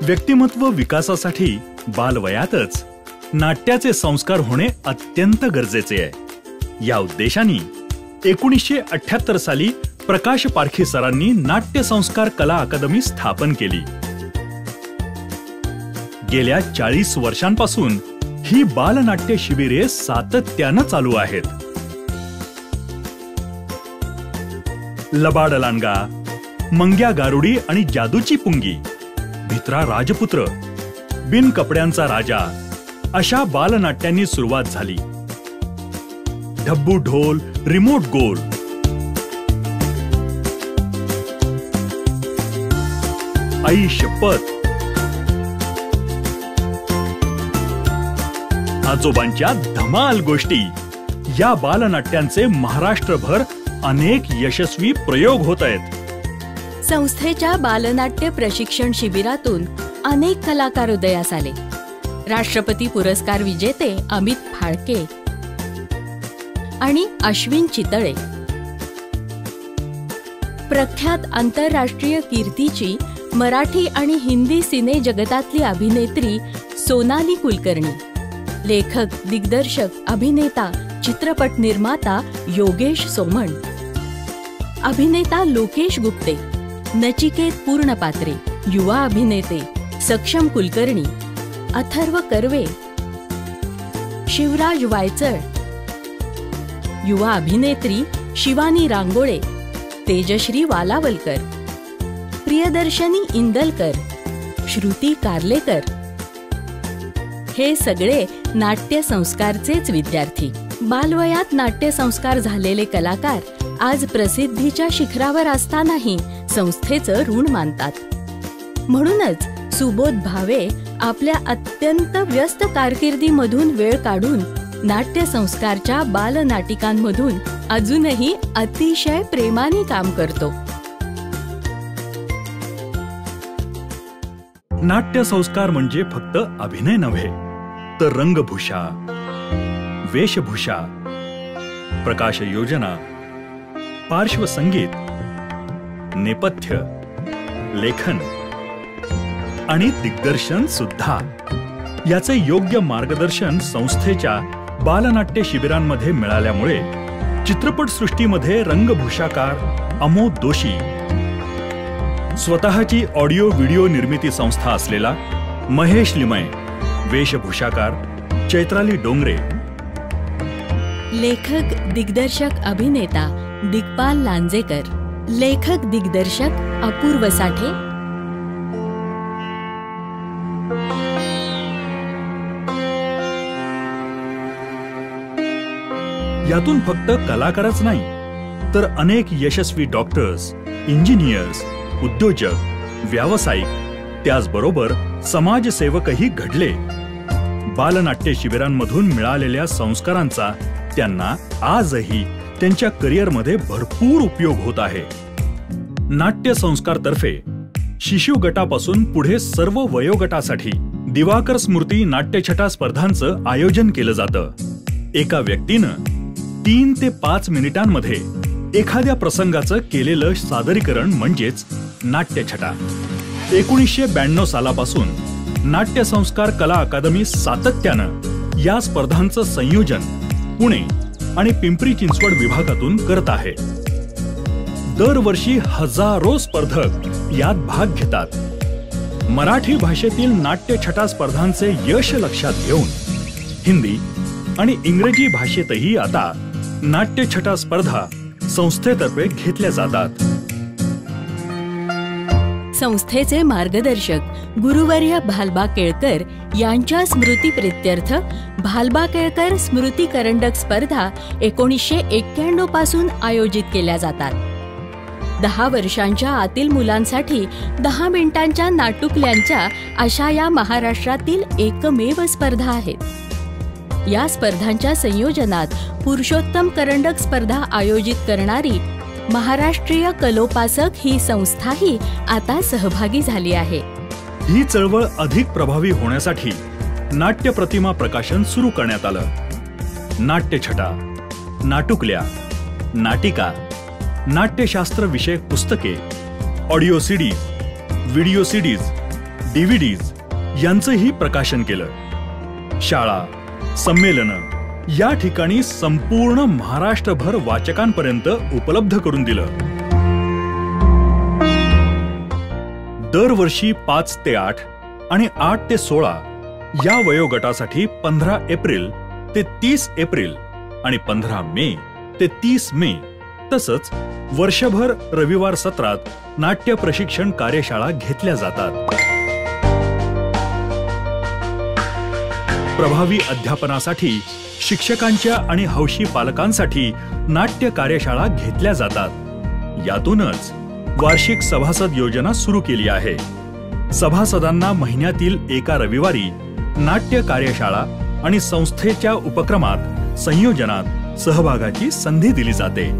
व्यक्तिमत्व विकासासाठी बालवयातच नाट्याचे संस्कार होणे अत्यंत गरजेचे आहे। या उद्देशाने 1978 साली प्रकाश पारखी सरांनी नाट्य संस्कार कला अकादमी स्थापन केली। गेल्या 40 वर्षांपासून ही बालनाट्य शिबिरे सातत्याने चालू आहेत। लबाड लांडगा, मंग्या गारुडी आणि जादूची पुंगी, भित्रा राजपुत्र, बिन कपड्यांचा राजा अशा बालनाट्यांनी सुरुवात झाली। ढब्बू ढोल, रिमोट गोल, आई शपथ, आजोबांच्या धमाल गोष्टी या बालनाट्यांचे महाराष्ट्रभर अनेक यशस्वी प्रयोग होत आहेत। संस्थेच्या बालनाट्य प्रशिक्षण शिबिरातून अनेक कलाकार उदयास आले। राष्ट्रपती पुरस्कार विजेते अमित फाळके आणि अश्विन चितळे, प्रख्यात आंतरराष्ट्रीय कीर्तीची मराठी आणि हिंदी सिने जगतातली अभिनेत्री सोनाली कुलकर्णी, लेखक, दिग्दर्शक, अभिनेता, चित्रपट निर्माता योगेश सोमण, अभिनेता लोकेश गुप्ते, नचिकेत पूर्णपात्रे, युवा अभिनेते सक्षम कुलकर्णी, अथर्व कर्वे, शिवराज वायचळ, युवा अभिनेत्री शिवानी रांगोळे, तेजश्री वालावलकर, प्रियदर्शनी इंदलकर, श्रुती कार्लेकर हे सगळे नाट्य संस्कारचेच विद्यार्थी। बालवयात नाट्य संस्कार झालेले कलाकार आज प्रसिद्धीच्या शिखरावर असतानाही संस्थेचं ऋण मानतात। म्हणूनच सुबोध भावे आपल्या अत्यंत व्यस्त कारकिर्दीमधून वेळ काढून नाट्य संस्कारच्या बालनाटिकांमधून अजूनही अतिशय प्रेमाने काम करतो। नाट्य संस्कार म्हणजे फक्त अभिनय नव्हे, तर रंगभूषा, वेशभूषा, प्रकाश योजना, पार्श्वसंगीत, नेपथ्य, लेखन आणि दिग्दर्शन सुद्धा याचे योग्य मार्गदर्शन संस्थेच्या बालनाट्य शिबिरांमध्ये मिळाल्यामुळे चित्रपटसृष्टीमध्ये रंगभूषाकार अमोद दोशी, स्वतःची ऑडिओ व्हिडिओ निर्मिती संस्था असलेला महेश लिमय, वेशभूषाकार चैत्राली डोंगरे, लेखक, दिग्दर्शक, अभिनेता दिग्पाल लांजेकर, लेखक, दिग्दर्शक अपूर्व साठे, यातून फक्त कलाकारच नाही तर अनेक यशस्वी डॉक्टर्स, इंजिनियर्स, उद्योजक, व्यावसायिक, त्याचबरोबर समाजसेवकही घडले। बालनाट्य शिबिरांमधून मिळालेल्या संस्कारांचा त्यांना आजही त्यांच्या करिअरमध्ये भरपूर उपयोग होत आहे। नाट्य संस्कारतर्फे शिशु गटापासून पुढे सर्व वयोगटासाठी दिवाकर स्मृती नाट्यछटा स्पर्धांचं आयोजन केलं जातं। एका व्यक्तीनं 3 ते 5 मिनिटांमध्ये एखाद्या प्रसंगाचं केलेलं सादरीकरण म्हणजेच नाट्यछटा। 1992 सालापासून नाट्य संस्कार कला अकादमी सातत्यानं या स्पर्धांचं संयोजन पुणे आणि पिंपरी चिंचवड विभागातून करत आहे। दरवर्षी हजारो स्पर्धक यात भाग घेतात। मराठी भाषेतील नाट्यछटा स्पर्धांचे यश लक्षात घेऊन हिंदी आणि इंग्रजी भाषेतही आता नाट्यछटा स्पर्धा संस्थेतर्फे घेतल्या जातात। संस्थेचे मार्गदर्शक गुरुवर्य भालबा केळकर यांच्या स्मृतीप्रित्यर्थ भालबा केळकर स्मृती करंडक स्पर्धा 1991 पासून आयोजित केल्या जातात। 10 वर्षांच्या आतील मुलांसाठी 10 मिनिटांच्या नाटुकल्यांच्या अशा या महाराष्ट्रातील एकमेव स्पर्धा आहेत। या स्पर्धांच्या संयोजनात पुरुषोत्तम करंडक स्पर्धा आयोजित करणारी महाराष्ट्रीय कलोपासक ही संस्थाही आता सहभागी झाली आहे। ही चळवळ अधिक प्रभावी होण्यासाठी नाट्य प्रतिमा प्रकाशन सुरू करण्यात आलं। नाट्यछटा, नाटुकल्या, नाटिका, नाट्यशास्त्र विषयक पुस्तके, audio CDs, video CDs, DVDs यांचंही प्रकाशन केलं. शाळा, संमेलनं या ठिकाणी संपूर्ण महाराष्ट्रभर वाचकांपर्यंत उपलब्ध करून दिलं. दरवर्षी 5 ते 8 आणि 8 ते 16 या वयोगटासाठी 15 एप्रिल ते 30 एप्रिल आणि 15 मे ते 30 मे तसंच वर्षभर रविवार सत्रात नाट्य प्रशिक्षण कार्यशाळा घेतल्या जातात. प्रभावी अध्यापनासाठी शिक्षकांच्या आणि हौशी पालकांसाठी नाट्य कार्यशाळा घेतल्या जातात. यातूनच वार्षिक सभासद योजना सुरू केली आहे. सभासदांना महिन्यातील एका रविवारी नाट्य कार्यशाळा आणि संस्थेच्या उपक्रमात संयोजनात सहभागाची संधी दिली जाते.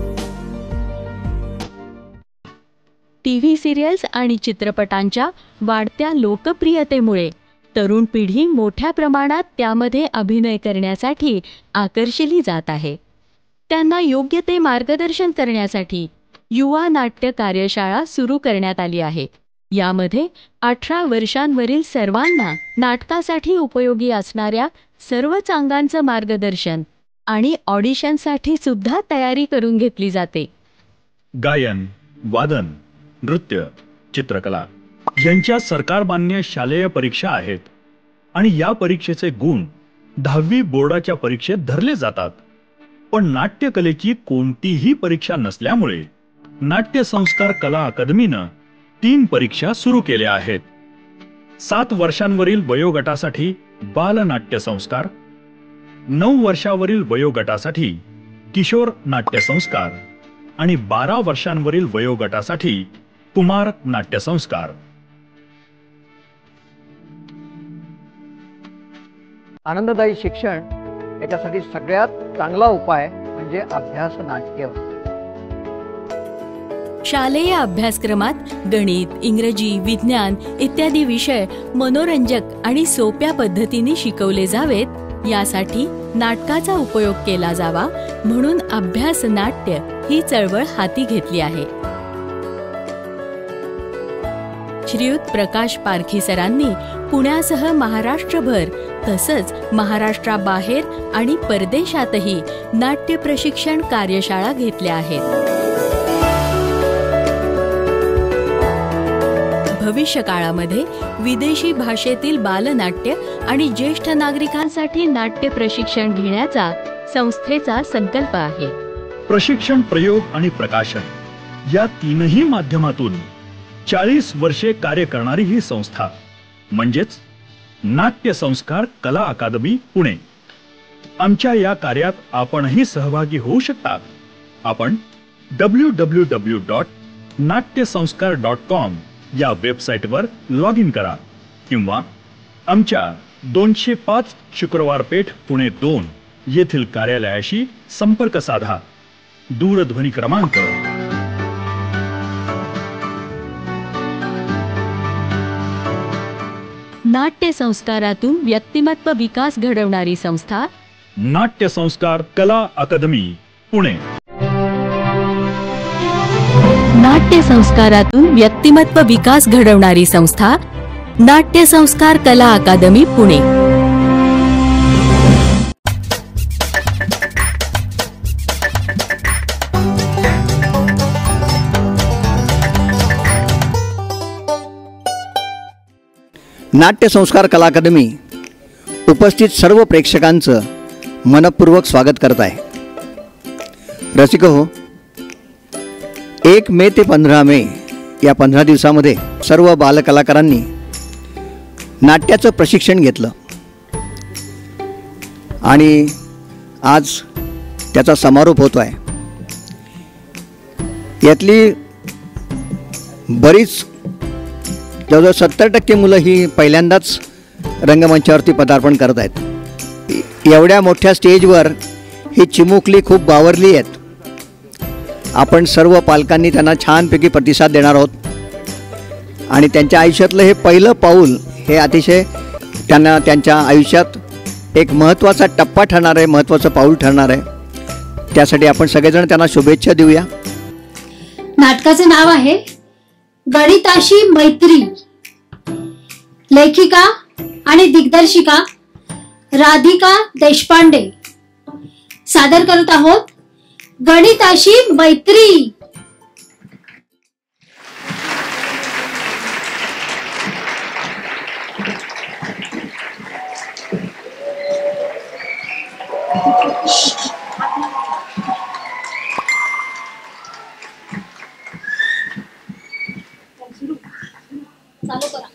टीव्ही सिरियल्स आणि चित्रपटांच्या वाढत्या लोकप्रियतेमुळे तरुण पिढी मोठ्या प्रमाणात त्यामध्ये अभिनय करण्यासाठी आकर्षिली जात आहे. त्यांना योग्य ते मार्गदर्शन करण्यासाठी युवा नाट्य कार्यशाळा सुरू करण्यात आली आहे. यामध्ये 18 वर्षांवरील सर्वांना नाटकासाठी उपयोगी असणाऱ्या सर्वच अंगांचं मार्गदर्शन आणि ऑडिशनसाठी सुद्धा तयारी करून घेतली जाते. गायन, वादन, नृत्य, चित्रकला यांच्या सरकारमान्य शालेय परीक्षा आहेत आणि या परीक्षेचे गुण 10वी बोर्डाच्या परीक्षेत धरले जातात. पण नाट्यकलेची कोणतीही परीक्षा नसल्यामुळे नाट्य संस्कार कला अकादमीनं 3 परीक्षा सुरू केल्या आहेत. 7 वर्षांवरील वयोगटासाठी बालनाट्य संस्कार, 9 वर्षावरील वयोगटासाठी किशोर नाट्य संस्कार आणि 12 वर्षांवरील वयोगटासाठी कुमार नाट्य संस्कार. आनंददायी शिक्षण याच्यासाठी सगळ्यात चांगला उपाय म्हणजे अभ्यास नाट्य. शालेय अभ्यासक्रमात गणित, इंग्रजी, विज्ञान इत्यादी विषय मनोरंजक आणि सोप्या पद्धतीने शिकवले जावेत यासाठी नाटकाचा उपयोग केला जावा म्हणून अभ्यास नाट्य ही चळवळ हाती घेतली आहे. श्रीयुत प्रकाश पारखी सरांनी पुण्यासह महाराष्ट्रभर तसंच महाराष्ट्राबाहेर आणि परदेशातही नाट्य प्रशिक्षण कार्यशाळा घेतल्या आहेत. भविष्य काळामध्ये विदेशी भाषेतील बालनाट्य आणि ज्येष्ठ नागरिकांसाठी नाट्य प्रशिक्षण घेण्याचा संस्थेचा संकल्प आहे. प्रशिक्षण, प्रयोग आणि प्रकाशन या तीनही माध्यमातून 40 वर्षे कार्य करणारी ही संस्था म्हणजेच नाट्य संस्कार कला अकादमी पुणे. आमच्या या कार्यात आपणही सहभागी होऊ शकता. आपण www.natyasanskar.com या वेबसाईटवर लॉग इन करा किंवा आमच्या 205 शुक्रवार पेठ पुणे 2 येथील कार्यालयाशी संपर्क साधा. दूरध्वनी क्रमांक 'नाट्य संस्कारातून व्यक्तिमत्व विकास घडवणारी संस्था नाट्य संस्कार कला अकादमी पुणे. नाट्य संस्कारातून व्यक्तिमत्व विकास घडवणारी संस्था नाट्य संस्कार कला अकादमी पुणे. नाट्य संस्कार कला अकादमी उपस्थित सर्व प्रेक्षकांचं मनपूर्वक स्वागत करत आहे. रसिक हो, 1 मे ते 15 मे या 15 दिवसामध्ये सर्व बालकलाकारांनी नाट्याचं प्रशिक्षण घेतलं आणि आज त्याचा समारोप होतो आहे. यातली बरीच जवळजवळ 70% मुलं ही पहिल्यांदाच रंगमंचावरती पदार्पण करत आहेत. एवढ्या मोठ्या स्टेजवर ही चिमुकली खूप बावरली आहेत. आपण सर्व पालकांनी त्यांना छानपैकी प्रतिसाद देणार आहोत आणि त्यांच्या आयुष्यातलं हे पहिलं पाऊल हे अतिशय त्यांना त्यांच्या आयुष्यात एक महत्त्वाचा टप्पा ठरणार आहे, महत्त्वाचं पाऊल ठरणार आहे. त्यासाठी आपण सगळेजण त्यांना शुभेच्छा देऊया. नाटकाचं नाव आहे गणिताशी मैत्री. लेखिका आणि दिग्दर्शिका राधिका देशपांडे सादर करत आहोत गणिताशी मैत्री. चालू करा.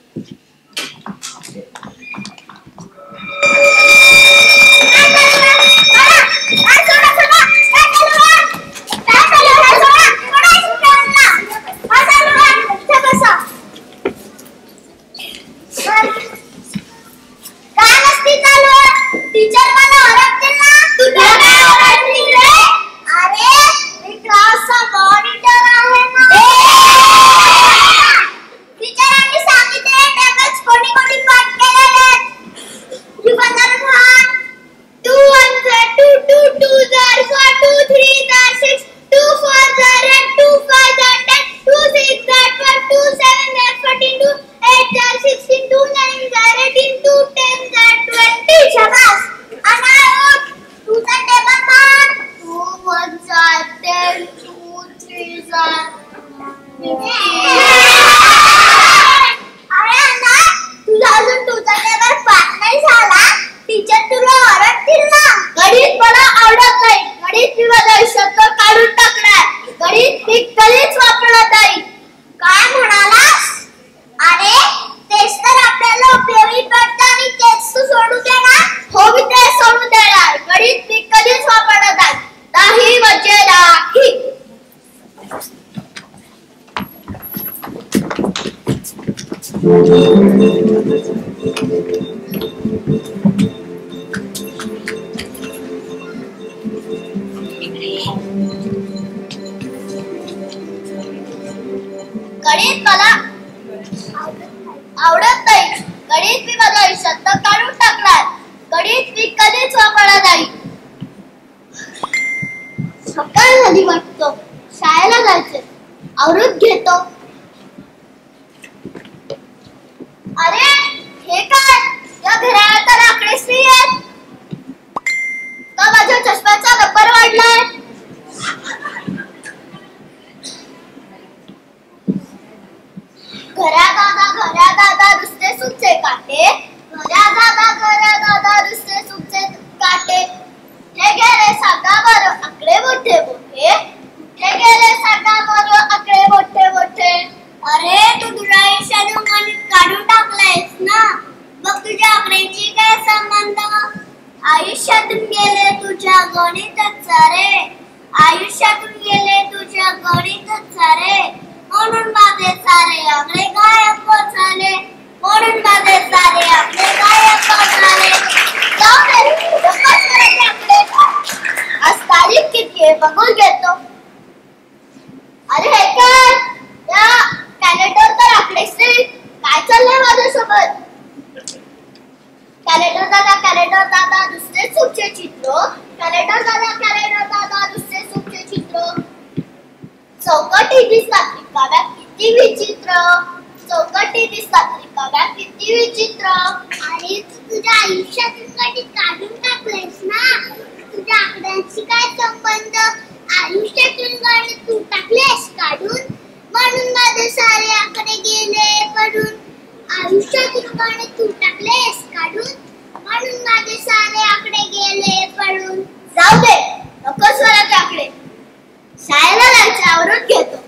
गणित मला आवडत नाही. गणित मी माझ्या आयुष्यात काढून टाकणार. गणित मी कधीच वापरणार नाही. सकाळ झाली वाटतो, शाळेला जायचे. आवरून घेतो. अरे हे काय, या घराला तर आकडेच नाही आहेत. का माझ्या चष्म्याचा नंबर वाढलाय? घरा दादा दुसरे सुचे काटे. घरा दादा दुसरे सुचे काटे. कुठे गेले सांगा बरं आकडे मोठे मोठे. कुठे गेले सांगा बरं आकडे मोठे मोठे. अरे तू तुझ्या आयुष्यातून गणित काढून टाकलायस ना, मग तुझ्या आकड्याची काय संबंध? आयुष्यातून गेले तुझ्या गणितच सारे. आयुष्यातून गेले तुझ्या गणितच सारे. म्हणून माझे सारे आकडे गायब झाले. म्हणून माझे सारे आकडे गायब झाले. जाऊ दे, नकोच करायचे आकडे. आज तारीख किती आहे बघून घेतो. अरे हे काय, या कॅलेंडर तर आकडेच नाही. काय चाललंय माझ्यासोबत? कॅलेंडर दादा दुसरे सुखचे चित्र. कॅलेंडर दादा दुसरे सुखचे चित्र. चौकटी दिसतात रिकाम्या किती विचित्र. चौकटी दिसतात रिकाम्या किती विचित्र. आणि तू तुझ्या आयुष्यातून गणित काढून टाकलेस ना, तुझ्या आकड्यांशी काय संबंध? आयुष्यातून गणित तू टाकलेस काढून, म्हणून माझे सारे आकडे गेले पडून. आयुष्यातून गणित तू टाकलेस काढून, म्हणून माझे सारे आकडे गेले पडून. जाऊ दे, नकोच करायचे आकडे. शाळेला जायचं आवरून घेतो.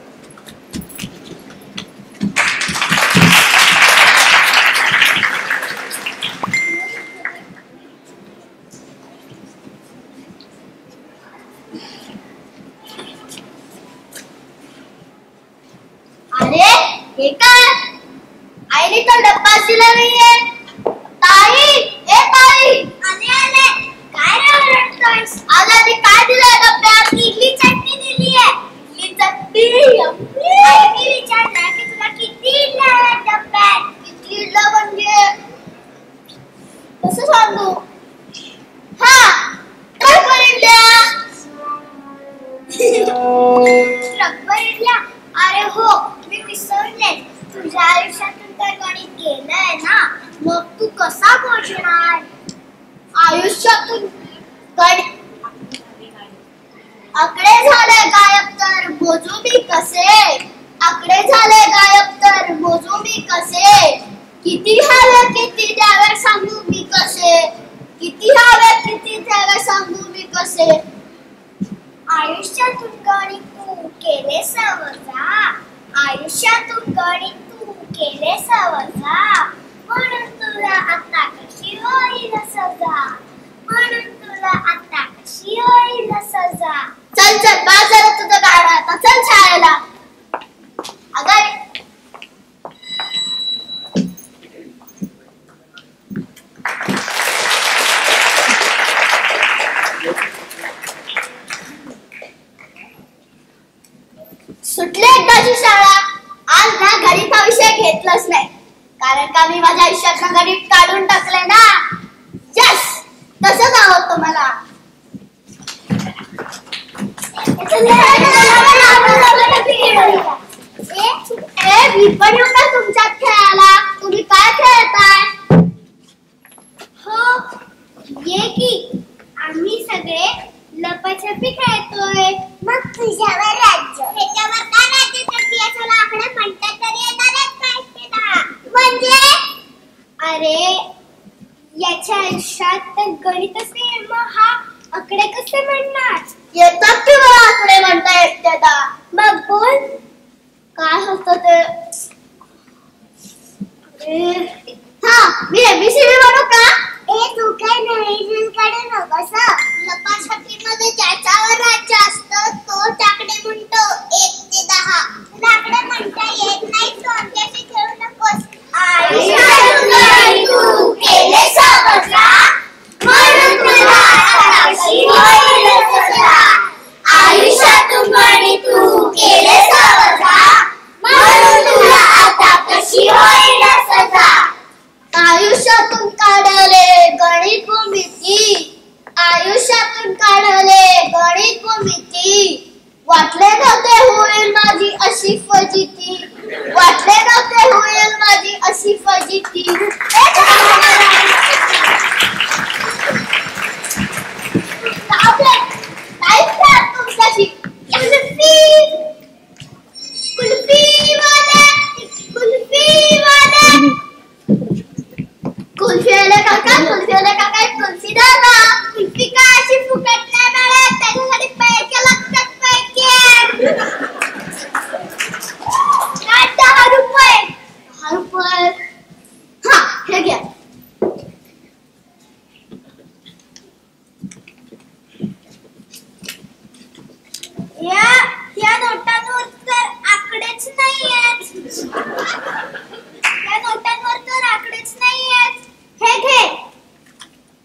अरे हे काय, आईने तर डब्बा दिला नाहीये. ताई, ए ताई, आले काय रे ओरडतोयस? आज आधी काय दिलंय डब्यात? इडली चटणी दिलीये. इडली चटणी? आईने विचारलं की तुला किती इडल्या आहेत डब्यात? किती इडल्या म्हणजे कसं सांगू? हा, ट्रकभर इडल्या. ट्रकभर इडल्या? अरे हो, मी विसरले. तुझ्या आयुष्यातून तर गणित गेलंय ना, मग तू कसा मोजणार? आयुष्यातून गणित आकडे झाले गायब तर मोजू मी कसे? आकडे झाले गायब तर मोजू मी कसे? किती हवे किती द्यावे सांगू मी कसे? किती हवे किती द्यावे सांगू मी कसे? आयुष्यातून गणित तू केले सवजा, आयुष्यातून गणित तू केले सवजा, म्हणून तुला आता कशी होईल सजा, म्हणून तुला आता कशी होईल सजा. चल चल बाजार तुझं गाणं आता, चल शाळेला. अगं सुटले एकदाची शाळा. आज ना गणित हा विषय घेतलाच नाही, कारण का मी माझ्या आयुष्यात गणित काढून टाकले ना. यस, तसंच आवडतं मला. मी पण येऊ का तुमच्यात खेळायला? तुम्ही काय खेळताय? हो ये की, आम्ही सगळे लपाछपी खेळतोय. मग तुझ्यावर राज्य, ह्याच्यावर काय राज्य करते याचा आकडे म्हणतात तरी येणारच नाही ना. म्हणजे अरे याच्या आयुष्यात तर गणितच नाही, मग हा आकडे कसे म्हणणार? येतात की मला आकडे म्हणता येत. मग बोल काय होतं ते. हा मी एबीसीडी म्हणू का? तू काय नवीन कडे नकोस. लपाछपी मध्ये ज्याच्यावर राज्य असतं तो टाकडे म्हणतो 1 ते 10. तुला आकडे म्हणता येत नाही, तू आमच्याशी खेळू नकोस. आयुष्यातून तू केले सवजा, म्हणून तुला आता कशी होईल सजा. आयुष्यातून गणित तू केले सवजा, म्हणून तुला आता कशी होईल सजा. आयुष्यातून काढले गणित भूमिती, आयुष्यातून काढले गणित भूमिती. वाटले नव्हते होईल माझी अशी फजिती, वाटले नव्हते होईल माझी अशी फजिती. तुमच्याशी कुल्फी वाले, कुल्फी वाले, कुल्फीवाले काका, कुल्फीवाले काका, कुल्फी दादा. कुल्फी काय अशी फुकट नाही मिळत, त्याच्यासाठी पैसे लागतात. पैसे काय? 10 रुपये. 10 रुपये. हा हे घ्या. या नोटांवर तर आकडेच नाही आहेत. या नोटांवर तर आकडेच नाही आहेत. हे घे.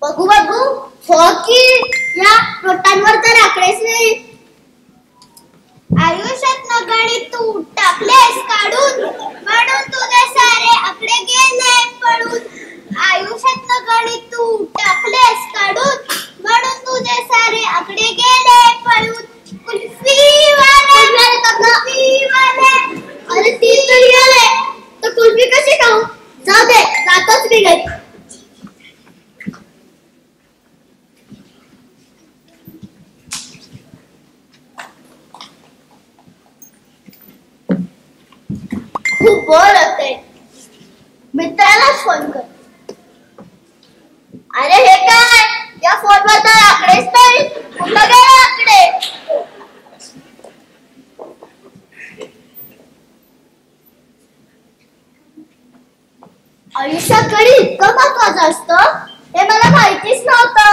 बघू बघू. हो की या नोटांवर तर आकडेच नाही. आयुष्यात गणित तू टाकलेस काढून, म्हणून तुझे सारे आकडे गेले पळून. आयुष्यात गणित तू टाकलेस काढून, म्हणून तुझे सारे आकडे गेले पळून. कुल्फी वाले, कुल्फी वाले. अरे 3 तरी आले तर कुल्फी कशी खाऊ? जाऊ दे, जातोच मी घरी. खूप बोर होते, मित्रालाच फोन कर. अरे हे काय, या फोनवर तर आकडेच नाही, कुठं गेले आकडे? आयुष्यात गणित इतकं महत्वाचं असतं हे मला माहितीच नव्हतं.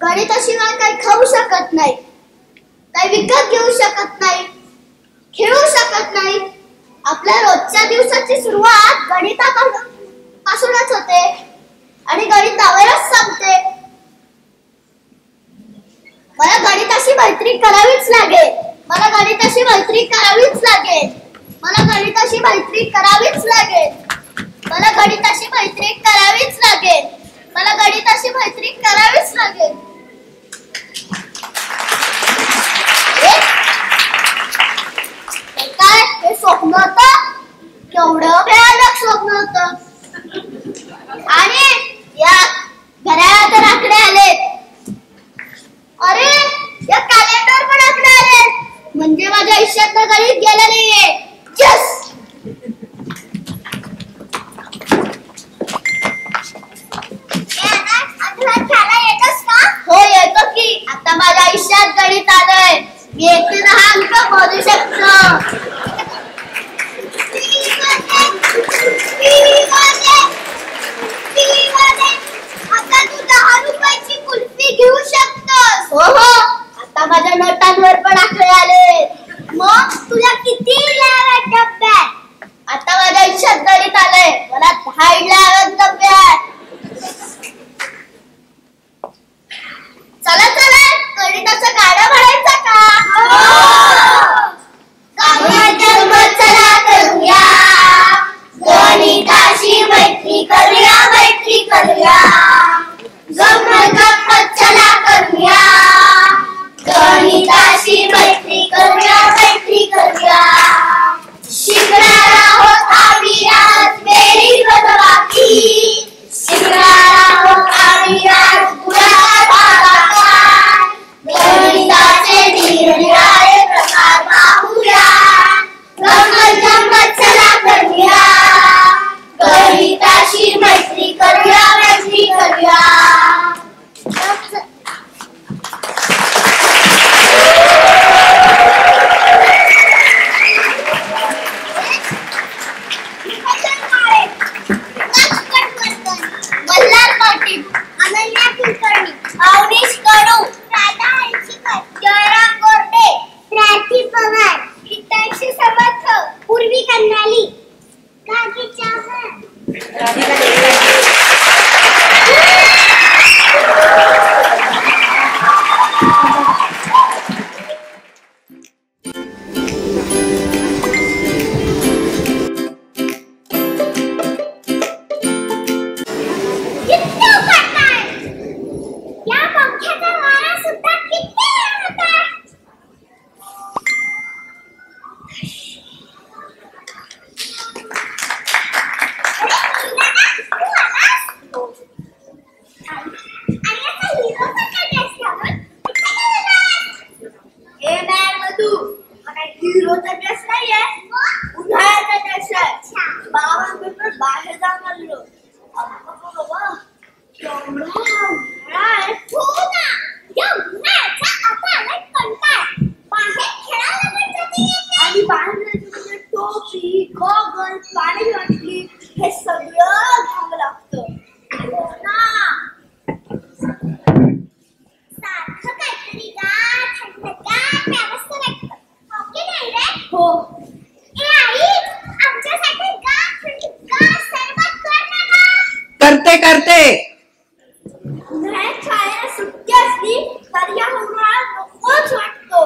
गणिताशिवाय काही खाऊ शकत नाही, काही विकत घेऊ शकत नाही, खेळू शकत नाही. आपल्या रोजच्या दिवसाची सुरुवात गणितापासूनच होते आणि गणितावरच संपते. मला गणिताशी मैत्री करावीच लागेल, मला गणिताशी मैत्री करावीच लागेल, मला गणिताशी मैत्री करावीच लागेल, मला गणिताशी मैत्री करावीच लागेल, मला गणिताशी मैत्री करावीच लागेल. चला चला गणिताचा गाडा भरायचा का? चला करूया गणिताशी मैत्री करूया मैत्री करूया गंमत चला करूया गणिताशी मैत्री करूया मैत्री करूया शिकणार आहोत आम्ही आज बेरीज वजाबाकी शिकणार आहोत आम्ही आज गुणाकार गणिताचे निरनिराळे प्रकार पाहूया गंमत गंमत चला करूया गणिताशी मैत्री करूया मैत्री करूया मल्हार पाटील अनन्या कुलकर्णी अवनीश कडू राधा हंशीकर जयराम गोरडे प्राची पवार हितांशी समर्थ पूर्वी कन्नाली काकी चव्हाण या पंख्याचा वारा सुद्धा किती होता बाहेर जाऊन आलो टोपी गॉगल पाणी वाटली हे सगळं घ्यावं लागतं सारखं काहीतरी गाठ थंडगार प्यावंसं वाटतं हो ए आई आमच्यासाठी गाठ थंडगार सरबत कर ना करते करते उन्हाळ्यात शाळेला सुट्टी असली तर या उन्हाळ्यात नकोच वाटतो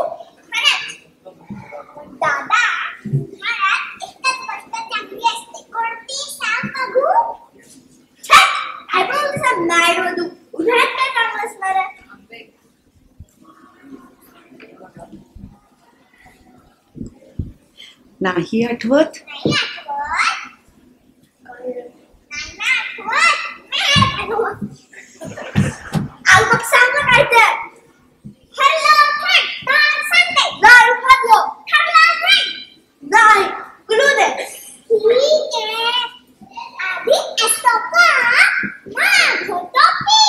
दादा उन्हाळ्यात एकच गोष्ट चांगली असते कोणती सांग बघू नाही बघू उन्हाळ्यात काय चांगलं असणार आहे नाही आठवत नाही आठवत मग सांग काय तर हॅलो फ्रेंड संडे नाही हॅलो हॅलो फ्रेंड नाही क्लू दे ठीक आहे आधी असतो का मग होतो पी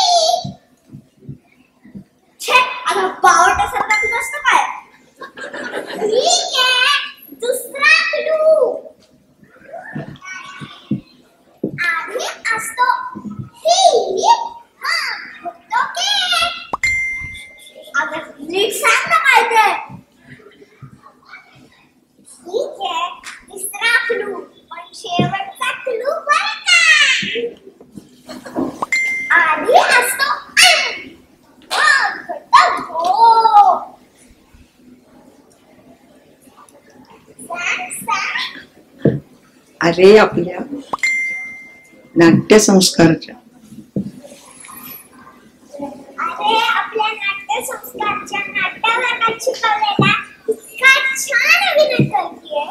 छे आता बावटासारखा तू नसतं काय ठीक आहे दुसरा क्लू आधी असतो ही अगर नीट सांग ना काय ते ठीक आहे तिसरा क्लू पण शेवटचा क्लू बरं का आधी असतो अरे आपल्या नाट्यसंस्काराच्या आपल्या नाट्यसंस्काराच्या नाट्यवर्गात शिकवलेला इतका छान अभिनय करतीये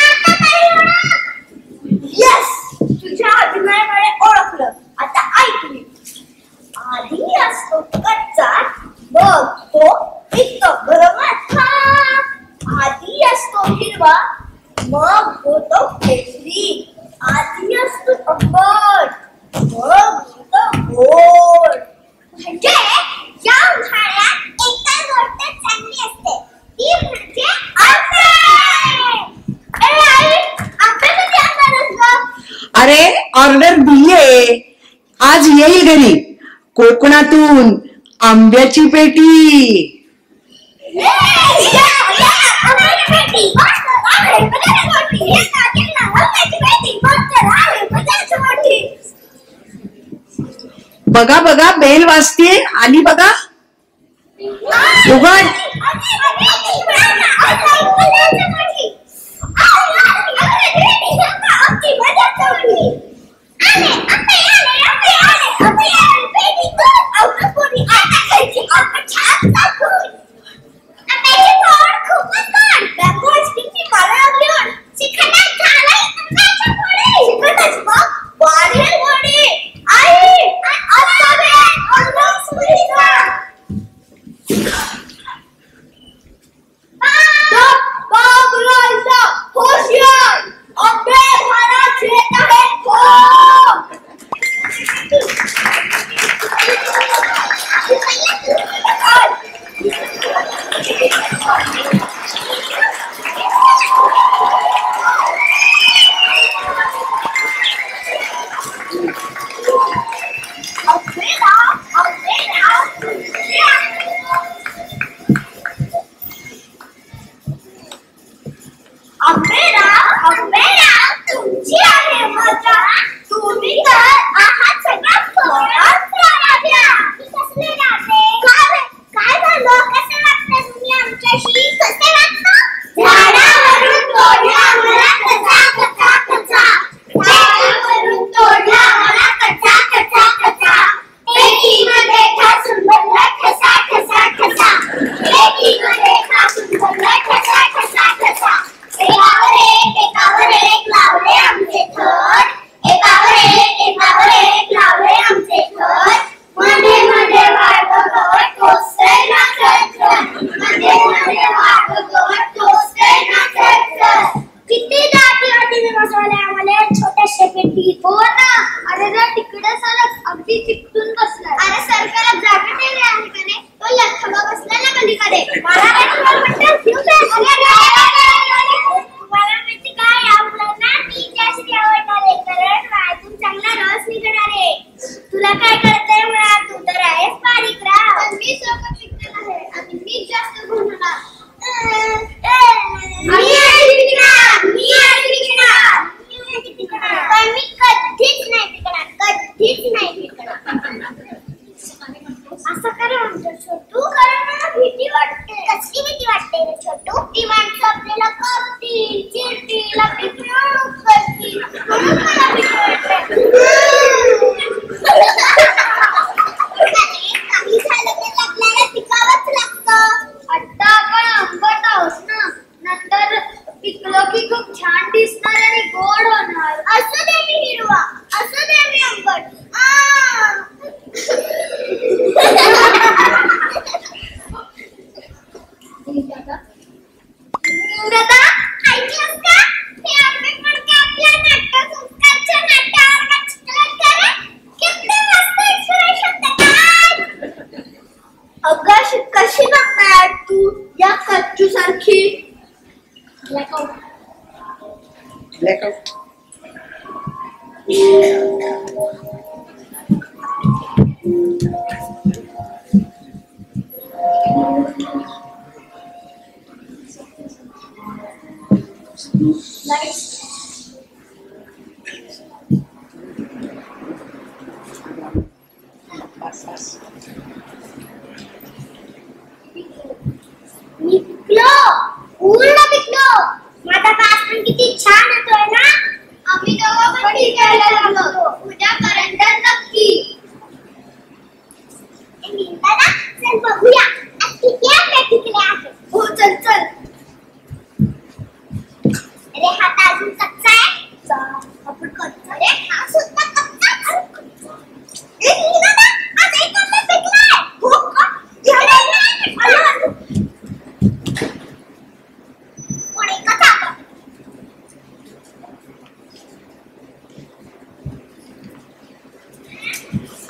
आता काय होणार यस तुझ्या अभिनयामुळे ओळखलं आता ऐकली आधी असतो कच्चा मग तो पिकतो बरोबर आधी असतो हिरवा मग होतो केशरी आधी असतो आंबट मग होतो गोड म्हणजे या उन्हाळ्यात एकच गोष्ट चांगली असते ती म्हणजे आंबे आई आंबे कधी आणणारच ग अरे ऑर्डर दिलीये आज येईल घरी कोकणातून आंब्याची पेटी बघा बघा बेल वाजते आली बघा उघड.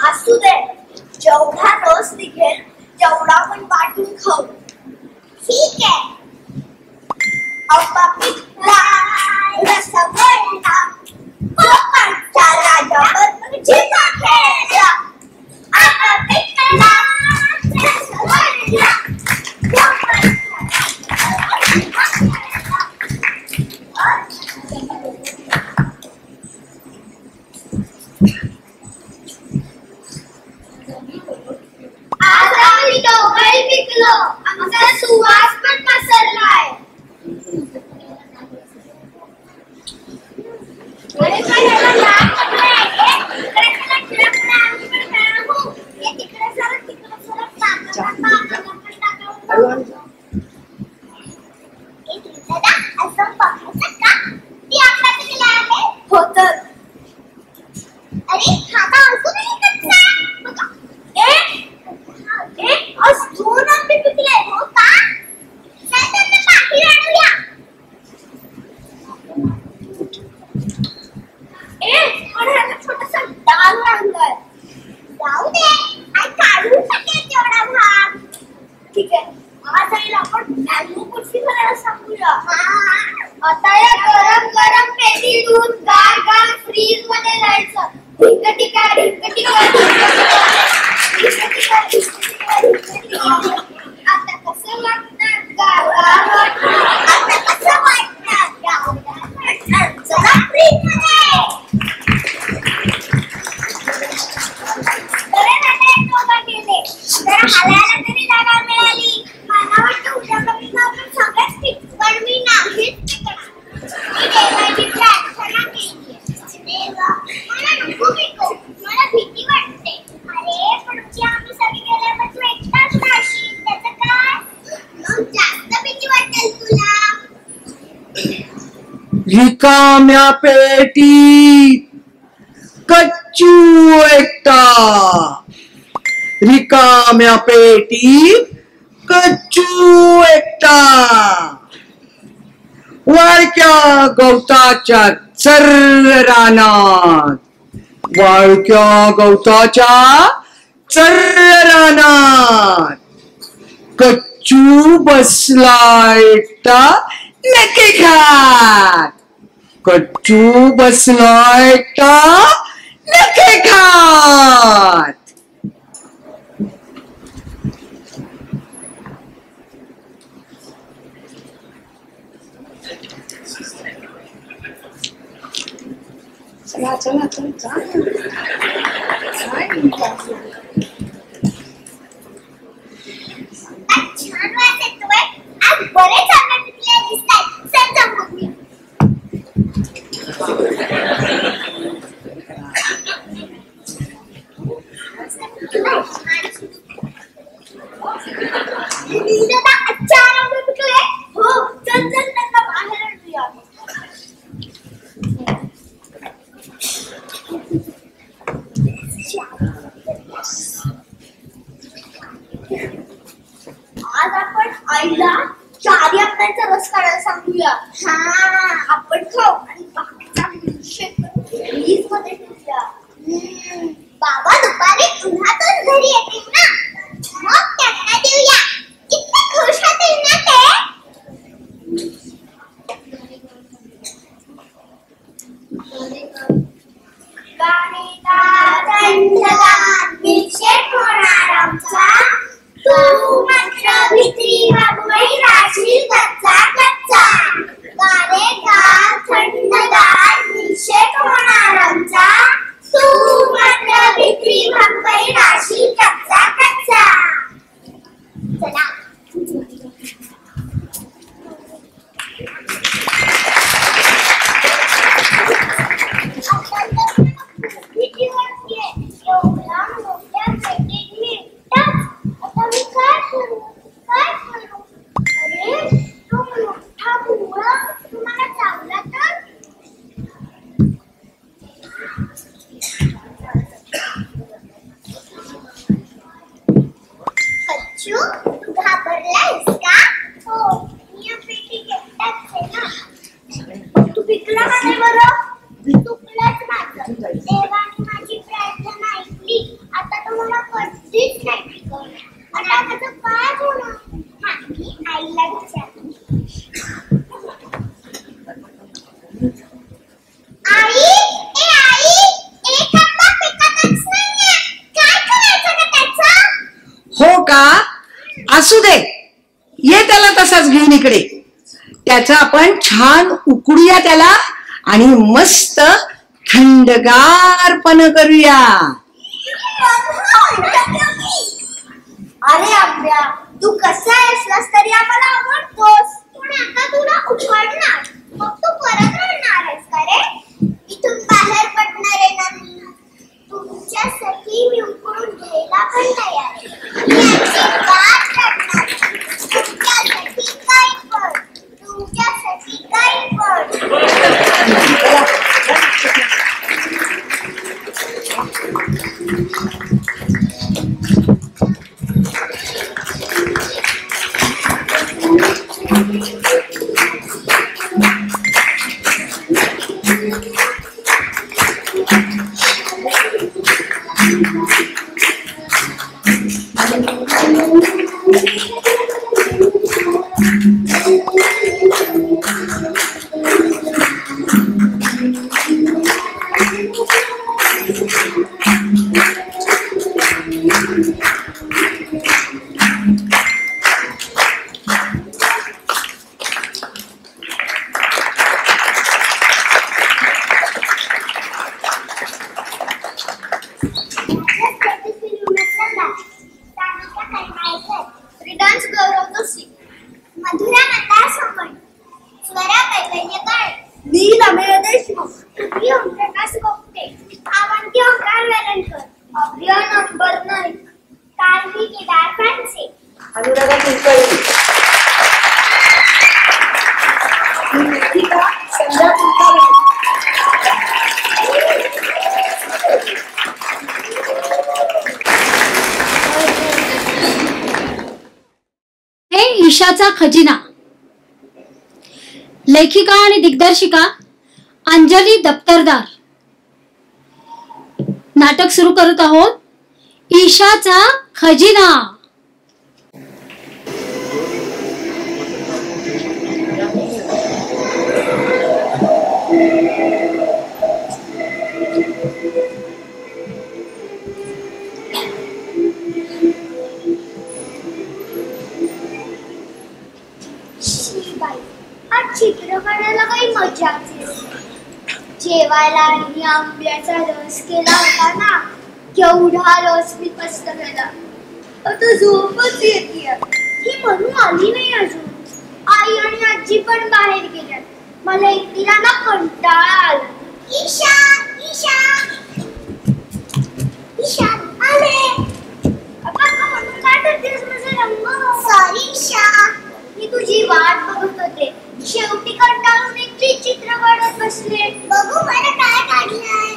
असू दे, जेवढा रस निघेल तेवढा पण वाटून खाऊ. ठीक आहे. आंबा पिकला, रस गळला, कोकणचा राजा जिजा खेळला. आंबा पिकला, रस गळला, आज आम्ही दोघंही पिकलो. बस 2 आंबे पिकले हो का? चल त्यांना बाहेर आणूया. पण ह्याला छोटासा डाग लागलाय. जाऊ दे, आई काढून टाकेल तेवढा भाग. ठीक आहे, आज आईला आपण मँगो कुल्फी करायला सांगूया. आता या गरम गरम पेटीतून गार गार फ्रीज मध्ये जायचं. ढिंकटिका ढिंकटिका आता कसं वाटणार गार? आता कसं वाटणार गार? चला फ्रीज मध्ये. बरे नाटक नव्हता केले, जरा हालायला तरी जागा मिळाली. मला वाटतं उद्यापासून आपण सगळ्याच फिक्स, पण मी नाहीच करणार. मी देवाची प्रार्थना केली. देवा मला नको पिकव, मला भीती वाटते. अरे पण उद्या आम्ही सगळे गेल्यावर तू एकटाच राहशील, त्याचं काय? मग जास्त भीती वाटेल तुला. रिकाम्या पेटीत कच्चू एकटा. रिकाम्या पेटीत कच्चू एकटा. वाळक्या गवताच्या चर्र रानात. वाळक्या गवताच्या चर्र रानात कच्चू बसला एकटा नखे खात. कच्चू बसला एकटा नखे खात. चला चला चला. छान वास येतोय. आज बरेच आंबे पिकले दिसतात. चल जाऊ मग मी. चार आंबे पिकले. हो चल चल त्यांना बाहेर आणूया. आज आपण आईला 4 आंब्याचा रस काढायला सांगूया. आपण खाऊ आणि बाकीचा मिल्कशेक फ्रीज मध्ये ठेवूया. बाबा दुपारी उन्हातच घरी येतील ना, मग त्यांना देऊया. किती खुश होतील ना ते. मिल्कशेक होणार आमचा. तू मात्र भित्री वागवई राशील कच्चा कच्चा. गारेगार थंडगार मिल्कशेक होणार आमचा. तू मात्र भित्री वागवई राशील कच्चा कच्चा. चला भीती वाटते. एवढ्या मोठ्या पेटीत मी एकटाच. आता मी काय करू? अरे तो मोठा बुवा तुम्हाला चावला तर? कच्चू तू घाबरलायस का? हो मी या पेटीत एकटाच आहे ना. तू पिकला का नाही बरं? चुकलंच माझं. देवाने माझी प्रार्थना ऐकली. आता तो मला कधीच नाही पिकवणार. आता त्याचं काय होणार? मी आईला विचारते. आई, एक आंबा पिकतच नाहीये. काय करायचं का त्याचं? हो का? असू दे, ये त्याला तसाच घेऊन इकडे. त्याचा आपण छान उकडूया त्याला आणि मस्त थंडगारपण करूया. अरे आंब्या, तू कसा असलास तरी आम्हाला आवडतोस. पण आता तुला उकडणार, मग तू परत रडणार आहेस का रे? इथून बाहेर पडणार आहे ना मी. तुमच्यासाठी मी उकडून घ्यायला पण तयार आहे. मी अजिबात रडणार नाही. तुमच्यासाठी काही पण, तुमच्यासाठी काही पण. दुसरी मधुरा नंदा संपण स्वरा कैवल्य काळे नील अमेय देशमुख पृथ्वी ओमप्रकाश गोपटे आवंती ओंकार वेलणकर अभिया नंबर 9 कारवी केदार फॅन्से अनुराधा कुलकर्णी निकिता संध्या कुलकर्णी हे ईशाचा खजिना. लेखिका आणि दिग्दर्शिका अंजली दप्तरदार. नाटक सुरू करत आहोत ईशाचा खजिना. आज चित्र काढायला काही मजाच येते. जेवायला आणि आंब्याचा रस केला होता ना, केवढा रस मी मस्त केला. आता झोपच येते. ही म्हणून आली नाही अजून. आई आणि आजी पण बाहेर गेल्या. मला एकटीला ना कंटाळा आला. ईशा ईशा ईशा आले. काका म्हणून काय करतेस माझा रंग? सॉरी ईशा, मी तुझी वाट बघत होते. शेवटी कंटाळून एकटी चित्र काढत बसले. बघू मला काय काढलंय.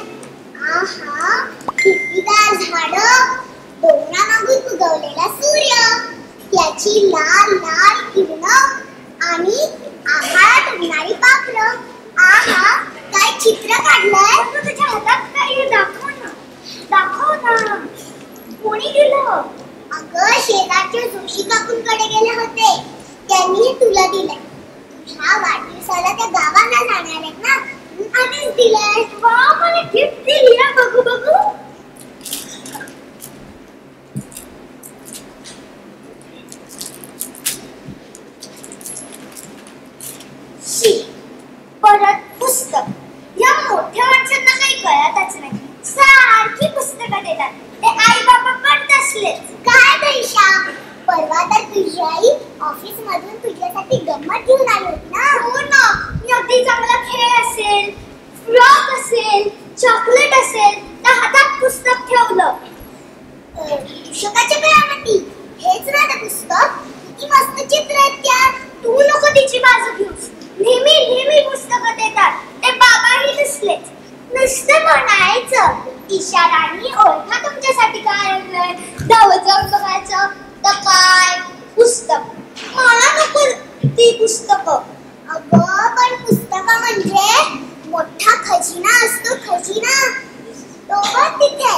आहा, हिरवीगार झाडं, डोंगरामागून उगवलेला सूर्य, त्याची लाल लाल किरणं आणि आभाळात उडणारी पाखरं. आहा, काय चित्र काढलंय. तुझ्या हातात काय दाखव ना. दाखव ना. कोणी दिलं? अगं शेजारच्या जोशी काकूंकडे गेले होते, त्यांनी तुला दिलंय. तुझ्या वाढदिवसाला त्या गावाला जाणार आहेत ना, आधीच दिलंय. वा, मला गिफ्ट दिली. बघू बघू. परत पुस्तक. या मोठ्या माणसांना काही कळतच नाही. सारखी पुस्तकं देतात. ते आई बाबा पण तसलेच. काय पैशा, परवा तर तुझी आई ऑफिस मधून तुझ्यासाठी गंमत घेऊन आली होती ना. हो ना. मी अगदी चांगला खेळ असेल, फ्रॉक असेल, चॉकलेट असेल, तर हातात पुस्तक ठेवलं. पुस्तकाच्या वेळामध्ये हेच ना ते पुस्तक. किती मस्त चित्र आहेत त्यात. तू नको तिची बाजू घेऊस. नेहमी नेहमी पुस्तकं देतात. ते बाबाही दिसलेच. नुसतं म्हणायचं ईशा राणी ओळखा तुमच्यासाठी काय आणलंय. धावत जाऊन बघायचं तर काय पुस्तक. मला नको ती पुस्तकं. अगं पण पुस्तकं म्हणजे मोठा खजिना असतो. खजिना तो पण तिथे.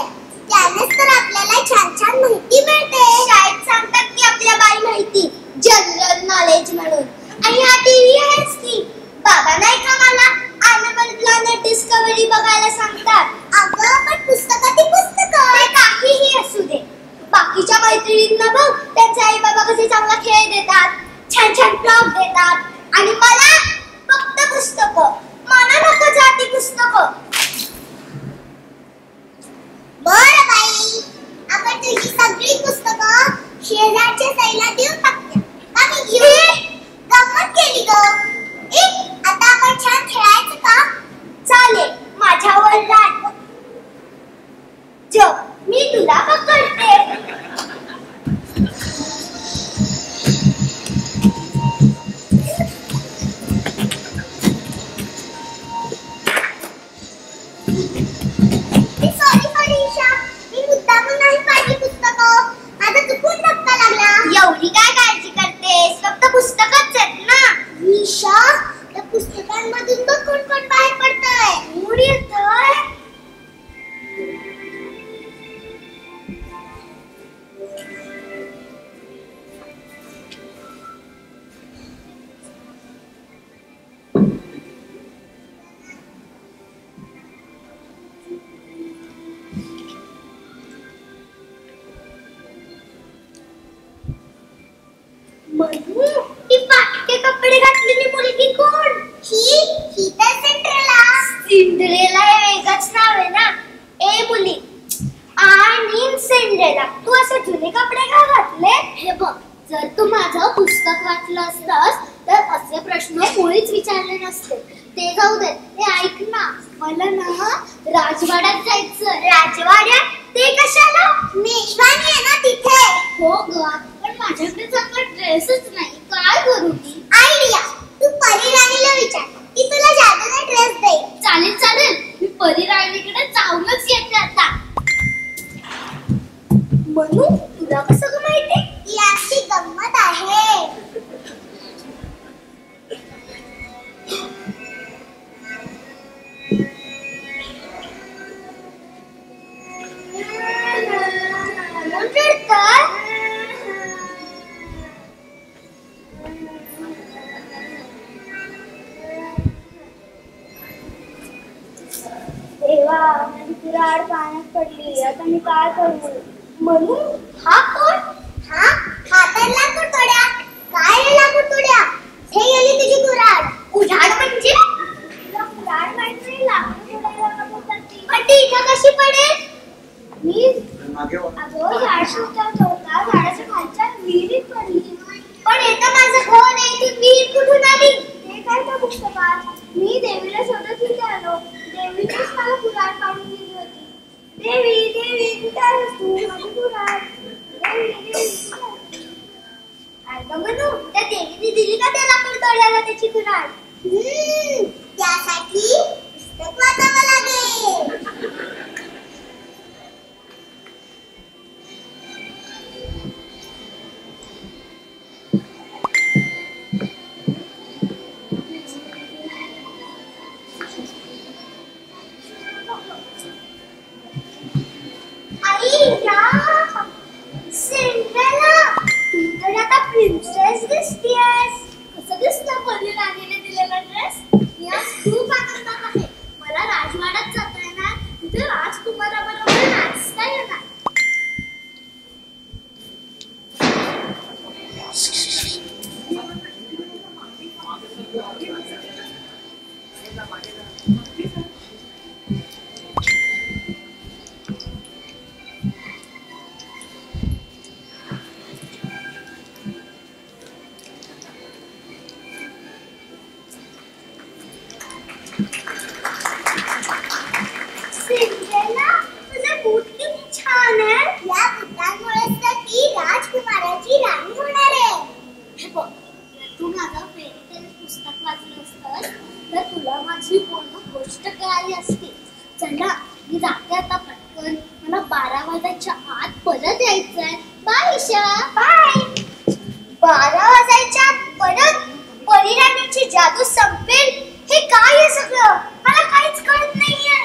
त्यानेच तर आपल्याला छान छान माहिती मिळते. शाळेत सांगतात की आपल्या बाई माहिती जनरल नॉलेज म्हणून. आणि हा टीव्ही आहेच की. बाबा नाही का मला ॲनिमल प्लॅनेट डिस्कव्हरी बघायला सांगतात. अगं पण पुस्तकं ती पुस्तकं. ते काहीही असू दे. बाकीच्या मैत्रिणींना बघ, त्यांचे आई बाबा कसे चांगला खेळ देतात, छान छान फ्रॉक देतात. आणि मला फक्त पुस्तकं. मला नको जाती पुस्तकं. बरं बाई, आपण तुझी सगळी पुस्तकं शेजारच्या साईला देऊन टाकूया. आम्ही घेऊ. गंमत केली ग. आता आपण छान खेळायचं का? चालेल. माझ्यावर राग. मी तुला पकडते. सॉरी ईशा, मी मुद्दामून नाही पाहिली पुस्तकं. माझा चुकून धक्का लागला. एवढी काय काळजी करतेस? फक्त पुस्तकच आहेत ना. ईशा, त्या पुस्तकांमधून बघ कोण कोण बाहेर पडतंय. मूड येतोय. ती फाटके कपडे घातलेली मुलगी कोण? ही तर सिंड्रेला. सिंड्रेला हे वेगळंच नाव आहे ना. ए मुली, आणि सिंड्रेला, तू असे जुने कपडे का घातले? हे बघ, जर तू माझं पुस्तक वाचलं असतंस तर असे प्रश्न कोणीच विचारले नसते. ते जाऊ दे, ते ऐक ना, मला ना राजवाड्यात जायचं. राजवाड्यात? ते कशाला? मेजवानी आहे ना तिथे. हो ग, पण माझ्याकडे चांगला ड्रेसच नाही, काय करू मी? आयडिया, तू परी राणीला विचार, ती तुला जादूचा ड्रेस देईल. चालेल चालेल, मी परी राणीकडे जाऊनच येते आता. मनू, तुला कसं माहिती? याची गंमत आहे. देवा, माझी कुऱ्हाड पाण्यात पडली, आता मी काय करू? म्हणू, हा कोण? हा तर लाकूड तोड्या. काय रे लाकूड तोड्या? हे गेली तुझी कुऱ्हाड. कुऱ्हाड म्हणजे? तुला कुऱ्हाड माहित नाही? लाकूड तोडायला बोलतात ती. पण ती इथं कशी पडेल? मी अगं झाड शिवता होता, झाडाच्या खालच्या विहिरीत पडली. पण इथं माझं घर नाही, ती विहीर कुठून आली? ते काय त्या पुस्तकात? मी देवीला शोधत तिथे आलो, देवीनेच मला कुऱ्हाड काढून दिली होती. देवी देवी कुठे आहेस तू? माझी कुऱ्हाड. देवी देवी. अगं म्हणू, त्या देवीने दिली का त्या लाकूड तोड्याला त्याची कुऱ्हाड? त्यासाठी पुस्तक वाचावं लागेल. प्रिन्सेस दिसतेस. कसं दिसतं परी राणीने दिलेला ड्रेस? मी आज खूप आनंदात आहे. मला राजवाड्यात जाता येणार, तिथे राजकुमाराबरोबर नाचता येणार. चला, मी जाते आता पटकन. मला 12 वाजायच्या आत परत यायचंय. बाय ईशा. बाय. 12 वाजायच्या आत परत? परी राणीची जादू संपेल? हे काय आहे सगळं? मला काहीच कळत नाहीये.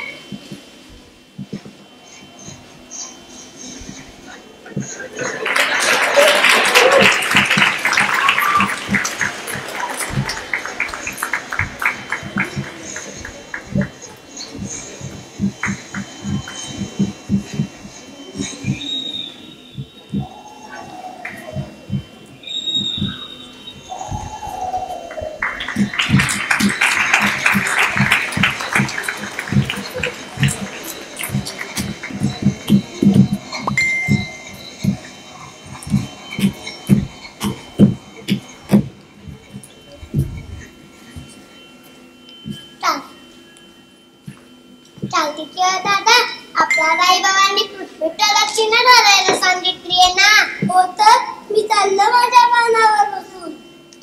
दादा, आपल्या आई बाबांनी पृथ्वी प्रदक्षिणा घालायला सांगितलीये ना? हो तर मी चाललो माझ्या वाहनावर बसून.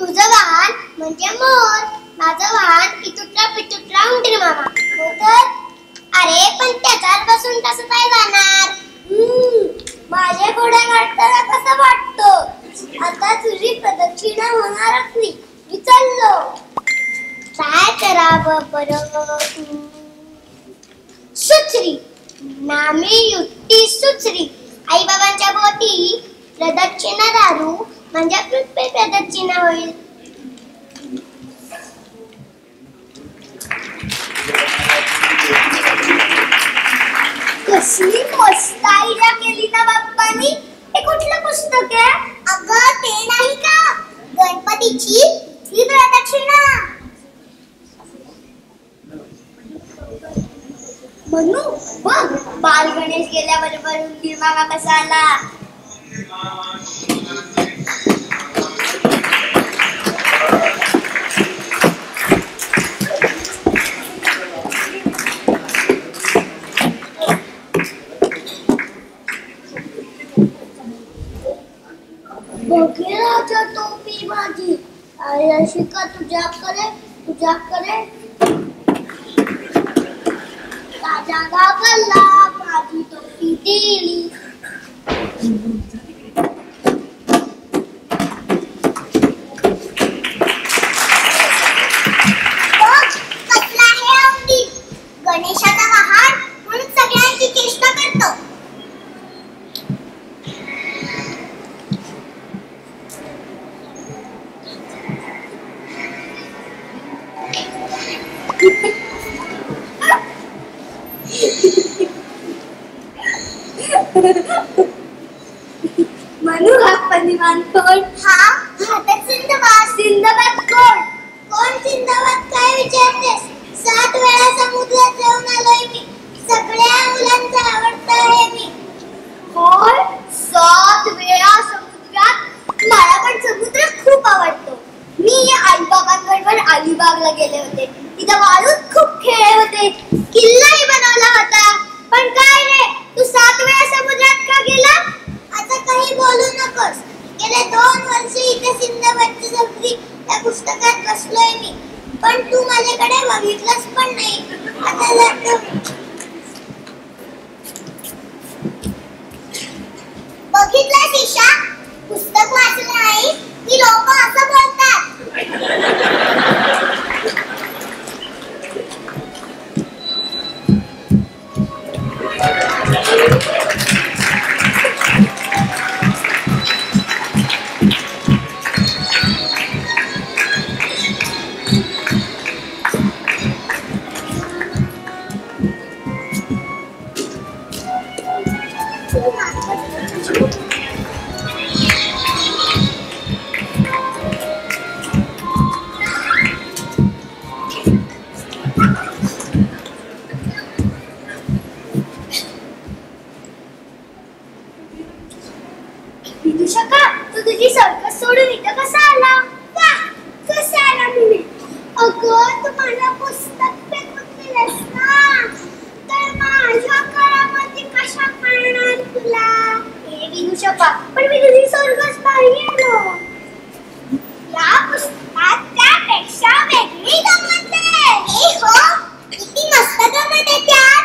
तुझं वाहन म्हणजे मोर, माझं वाहन इतुटला पितुटला उंदीर मामा. हो तर? अरे पण त्याच्यात बसून कसं काय जाणार? माझ्या घोड्या काढताना कसं वाटतं? आता तुझी प्रदक्षिणा होणारच नाही, मी चाललो. काय करावं बरं? सुचरी, नामी युक्ती सुचरी. आई बाबांच्या भोवती प्रदक्षिणा दारू म्हणजे पृथ्वी प्रदक्षिणा होईल. कसली मस्त आयडिया केली ना बाप्पानी. हे कुठलं पुस्तक आहे? अगं ते नाही का, गणपतीची ही प्रदक्षिणा. म्हणू बघ, बाल गणेश गेल्याबरोबर उंदीर मामा कसा आला. घे राजा टोपी माझी आई अशी का तुझ्याकडे राजा घाबरला माझी टोपी दिली. गणेशाचा महान म्हणून सगळ्यांची चेष्टा करतो. मनू हा पनिवान कोण? हा घातक सिंदबाद कोण सिंदबाद काय विचारतेस? 7 वेळा समुद्रात जाऊन आलोय मी. सगळ्या मुलांचा आवडता आहे मी. कोण? 7 वेळा समुद्रात. मला पण समुद्र खूप आवडतो. मी आईबाबांबरोबर अलिबागला गेले होते. तिथे वाळूत खूप खेळले होते. किल्लाही बनवला होता. पण काय रे, तू 7 वेळा समुद्रात का गेला? आता काही बोलू नकोस. गेले 2 वर्ष इथे सिंदबादची सफरी त्या पुस्तकात बसलोय मी. पण तू माझ्याकडे बघितलंच पण नाही. आता बघितलं ईशा, पुस्तक वाचलं नाही की लोक असं बोलतात. विदूषका, तू तुझी सर्कस सोडून इथं कसा आला? कसा आला मी? अगं, तू माझं पुस्तक फेकून दिलंस ना, तर माझ्या घरामध्ये कशा करणार तुला? हे विदूषका, पण मी तुझी सर्कस नाही आलो. या पुस्तकात त्यापेक्षा वेगळी गंमत आहे. हे हो, किती मस्त गंमत आहे त्यात.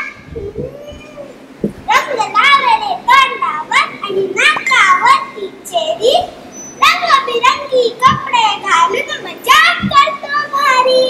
रंग लावले तोंडावर आणि नाकावर टिचेरी, रंगबिरंगी कपडे घालून मजाक करतो भारी.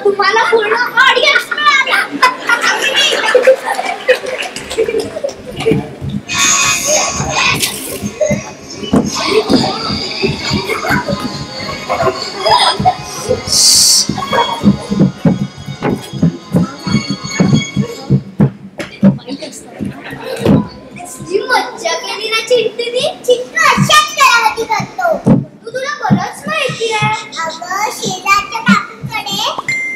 तुम्हाला पूर्ण ऑडियन्स मिळाला. जी मज्जा केली ना चिंटूनी. चिंटू अशाच करावती करतो. तुला बरंच माहिती आहे. अगं, शेजारच्या काकूंकडे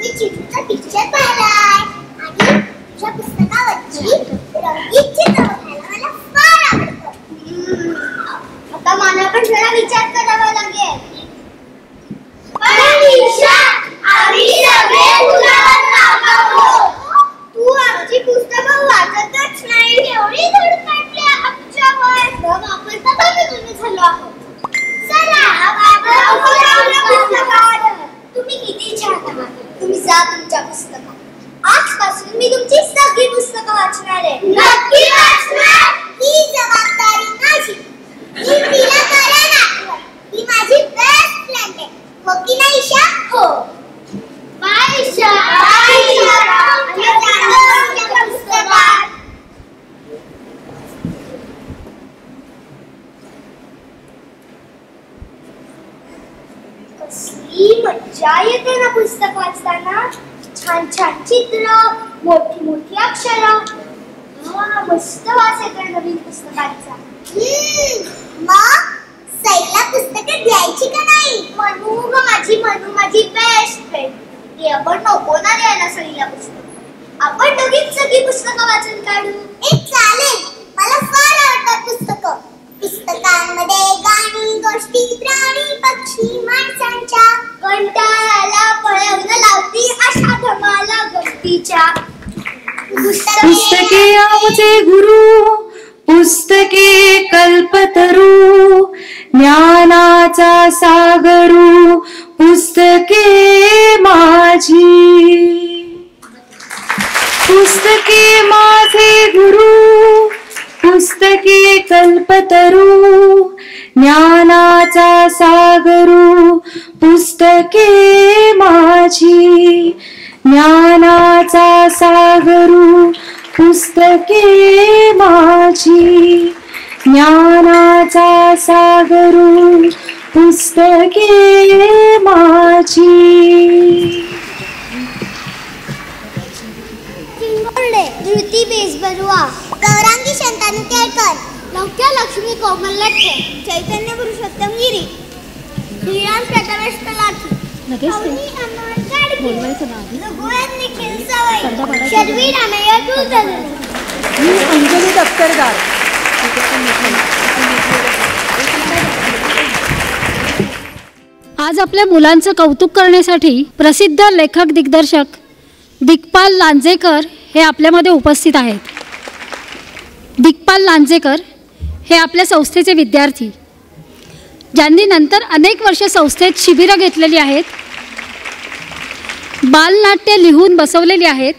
मी चिंटूचा पिक्चर पाहिलाय आणि तुझ्या पुस्तकावरची रंगीत चित्र बघायला मला फार आवडतं. आता मला पण जरा विचार करावा लागेल. पण ईशा, आम्ही सगळे तुला नाकावतो. तू आमची पुस्तकं वाचतच नाही. एवढी धड काढली आमच्यावर. मग आपण तर कमी झालो आहोत. तुम्ही किती छान आहात. तुम्ही जा तुमच्या पुस्तकात. मी तुमची सगळी पुस्तकं वाचणार आहे. नक्की वाचणार. ही जबाबदारी माझी. मी तिला करेन आठवण. ती माझी बेस्ट फ्रेंड आहे. हो की नाही ईशा? हो. बाय ईशा. बाय ईशा. आणि तुमच्या पुस्तकात. कसली मज्जा येते ना पुस्तक वाचताना. छान छान चित्र, मोठी मोठी अक्षरं. मस्त वास येतो नवीन पुस्तकांचा. मग सईला पुस्तकं द्यायची का नाही? मनू ग माझी मनू, माझी बेस्ट फ्रेंड. ते आपण नको ना द्यायला सईला पुस्तक. आपण दोघीच सगळी पुस्तकं वाचून काढू. चालेल. मला फार आवडतात पुस्तकं. पुस्तकांमध्ये गाणी, गोष्टी, प्राणी, पक्षी, माणसांच्या. कंटाळाला पळवून लावती अशा धमाला गमतीच्या. पुस्तके आमचे गुरु, पुस्तके कल्पतरू, ज्ञानाचा सागरू, पुस्तके माझी. पुस्तके माझे गुरु, पुस्तके कल्पतरू, ज्ञानाचा सागरू, पुस्तके माझी. ज्ञानाचा सागरू, पुस्तके माझी. ज्ञानाचा सागरू, पुस्तके माझी. चिंगोरडे, धृती बेसबरुआ, गौरांगी शंतनू केळकर, लौक्या लक्ष्मी कोमल लठ्ठे, चैतन्य पुरुषोत्तम गिरी, श्रीराम प्रथमेश तलाठी, अवनी अमर गाडगे, रघुवर निखिल सवई, शर्वी रामय्या तुळजाधर, मी अंजली दफ्तरदार. आज आपल्या मुलांचं कौतुक करण्यासाठी प्रसिद्ध लेखक दिग्दर्शक दिग्पाल लांजेकर हे आपल्यामध्ये उपस्थित आहेत. दिग्पाल लांजेकर हे आपल्या संस्थेचे विद्यार्थी, ज्यांनी नंतर अनेक वर्ष संस्थेत शिबिरं घेतलेली आहेत, बालनाट्य लिहून बसवलेली आहेत,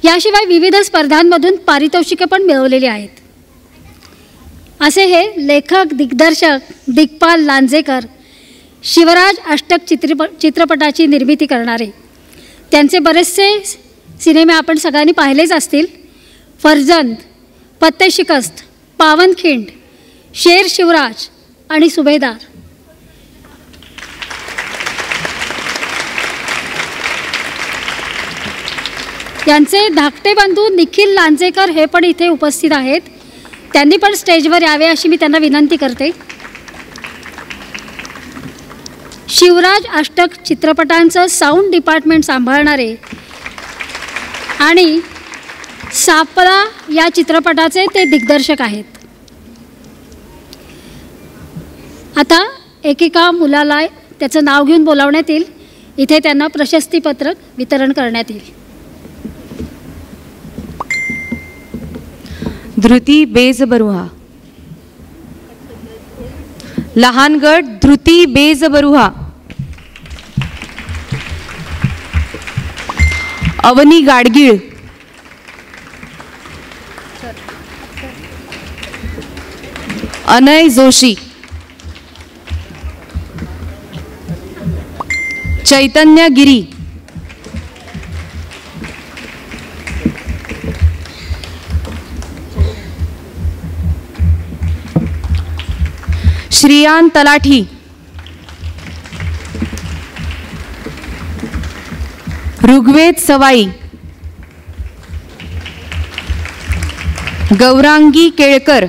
याशिवाय विविध स्पर्धांमधून पारितोषिके पण मिळवलेली आहेत. असे हे लेखक दिग्दर्शक दिग्पाल लांजेकर शिवराज अष्टक चित्रपटाची निर्मिती करणारे. त्यांचे बरेचसे सिनेमे आपण सगळ्यांनी पाहिलेच असतील. फर्जंद, पत्ते शिकस्त, पावनखिंड, शेर शिवराज आणि सुभेदार. त्यांचे धाकटे बंधू निखिल लांजेकर हे पण इथे उपस्थित आहेत. त्यांनी पण स्टेजवर यावे अशी मी त्यांना विनंती करते. शिवराज अष्टक चित्रपटांचं साऊंड डिपार्टमेंट सांभाळणारे आणि सापळा या चित्रपटाचे ते दिग्दर्शक आहेत. आता एकेका मुलाला त्याचं नाव घेऊन बोलावण्यात येईल. इथे त्यांना प्रशस्तीपत्रक वितरण करण्यात येईल. धृती बेजबरुहा. लहान गट धृती बेजबरुहा. अवनी गाडगीळ. अनय जोशी. चैतन्य गिरी. श्रियान तलाठी. ऋग्वेद सवाई. गौरांगी केळकर.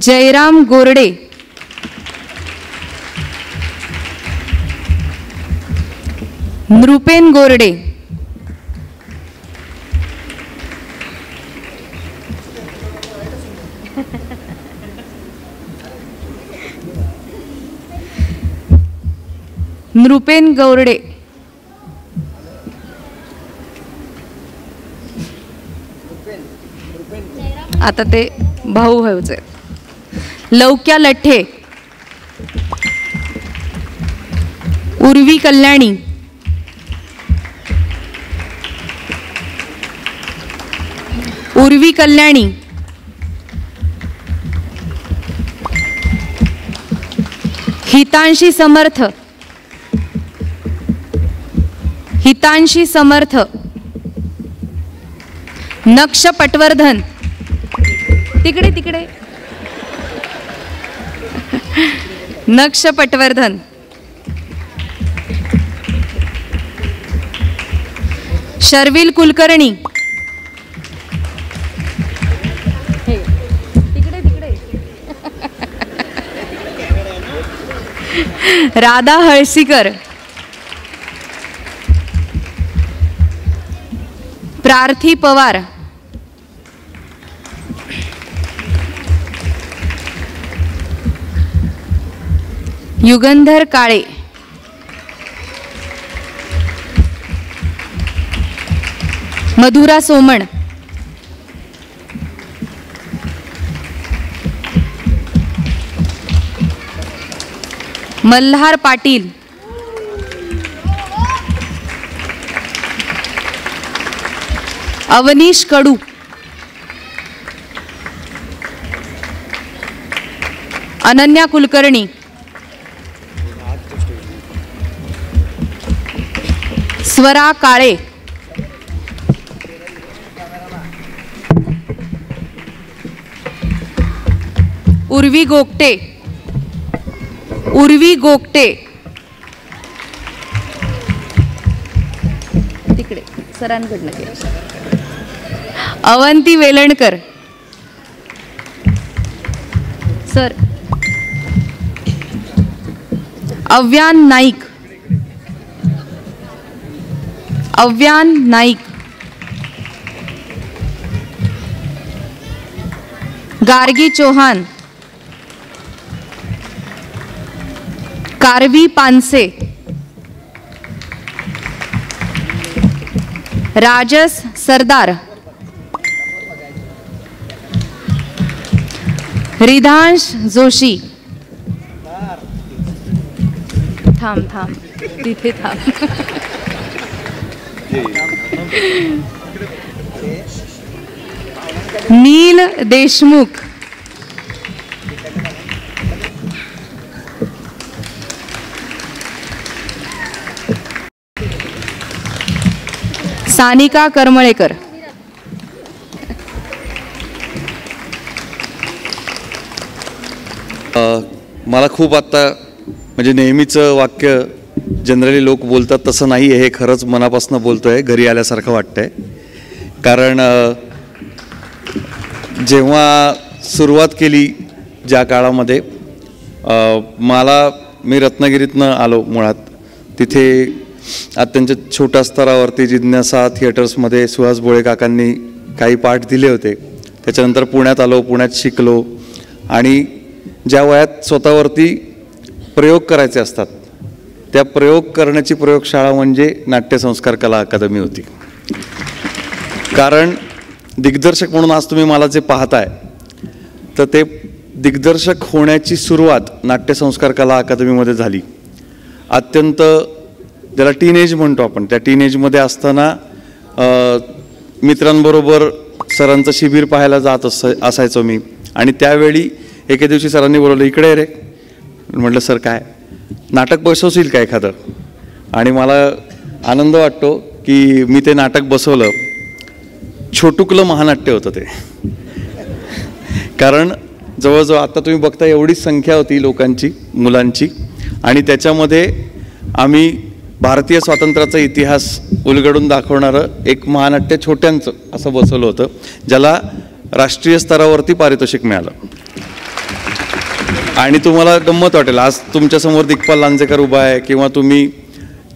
जयराम गोरडे. नृपेन गोरडे. नृपेन गोरडे. आता ते भाऊ भाऊचे. लौक्या लठ्ठे, उर्वी कल्याणी, उर्वी कल्याणी, हितांशी समर्थ, हितांशी समर्थ, नक्ष पटवर्धन, तिकडे तिकडे, नक्ष पटवर्धन, शर्विल कुलकर्णी, तिकडे तिकडे, राधा हळसीकर, प्रार्थी पवार, युगंधर काळे, मधुरा सोमण, मल्हार पाटील, अवनीश कडू, अनन्या कुलकर्णी, स्वरा काळे, उर्वी गोगटे, उर्वी गोगटे, तिकडे सरांकडनं घे. अवंती वेलणकर, सर. अव्यान नाईक, अव्यान नाईक, गार्गी चौहान, कारवी पानसे, राजस सरदार, रिधांश जोशी, थांब थांब तिथे थांब, नील देशमुख, सानिका करमळेकर, मला खूप आता म्हणजे नेहमीचं वाक्य जनरली लोक बोलतात तसं नाही आहे, हे खरंच मनापासून बोलतोय, घरी आल्यासारखं वाटतंय. कारण जेव्हा सुरुवात केली ज्या काळामध्ये मी रत्नागिरीतनं आलो मुळात, तिथे अत्यंत छोट्या स्तरावरती जिज्ञासा थिएटर्समध्ये सुहास भोळे काकांनी काही पाठ दिले होते. त्याच्यानंतर पुण्यात आलो, पुण्यात शिकलो आणि ज्या वयात स्वतःवरती प्रयोग करायचे असतात त्या प्रयोग करण्याची प्रयोगशाळा म्हणजे नाट्यसंस्कार कला अकादमी होती. कारण दिग्दर्शक म्हणून आज तुम्ही मला जे पाहताय तर ते दिग्दर्शक होण्याची सुरुवात नाट्यसंस्कार कला अकादमीमध्ये झाली. अत्यंत ज्याला टीनेज म्हणतो आपण, त्या टीनेजमध्ये असताना मित्रांबरोबर सरांचं शिबिर पाहायला जात असायचो मी. आणि त्यावेळी एके दिवशी सरांनी बोलवलं, इकडे रे. म्हटलं सर काय नाटक बसवशील का एखादं. आणि मला आनंद वाटतो की मी ते नाटक बसवलं. छोटुकलं महानाट्य होतं ते. कारण जवळजवळ आता तुम्ही बघता एवढीच संख्या होती लोकांची, मुलांची, आणि त्याच्यामध्ये आम्ही भारतीय स्वातंत्र्याचा इतिहास उलगडून दाखवणारं एक महानाट्य छोट्यांचं असं बसवलं होतं, ज्याला राष्ट्रीय स्तरावरती पारितोषिक मिळालं. आणि तुम्हाला गंमत वाटेल, आज तुमच्यासमोर दिग्पाल लांजेकर उभा आहे, किंवा तुम्ही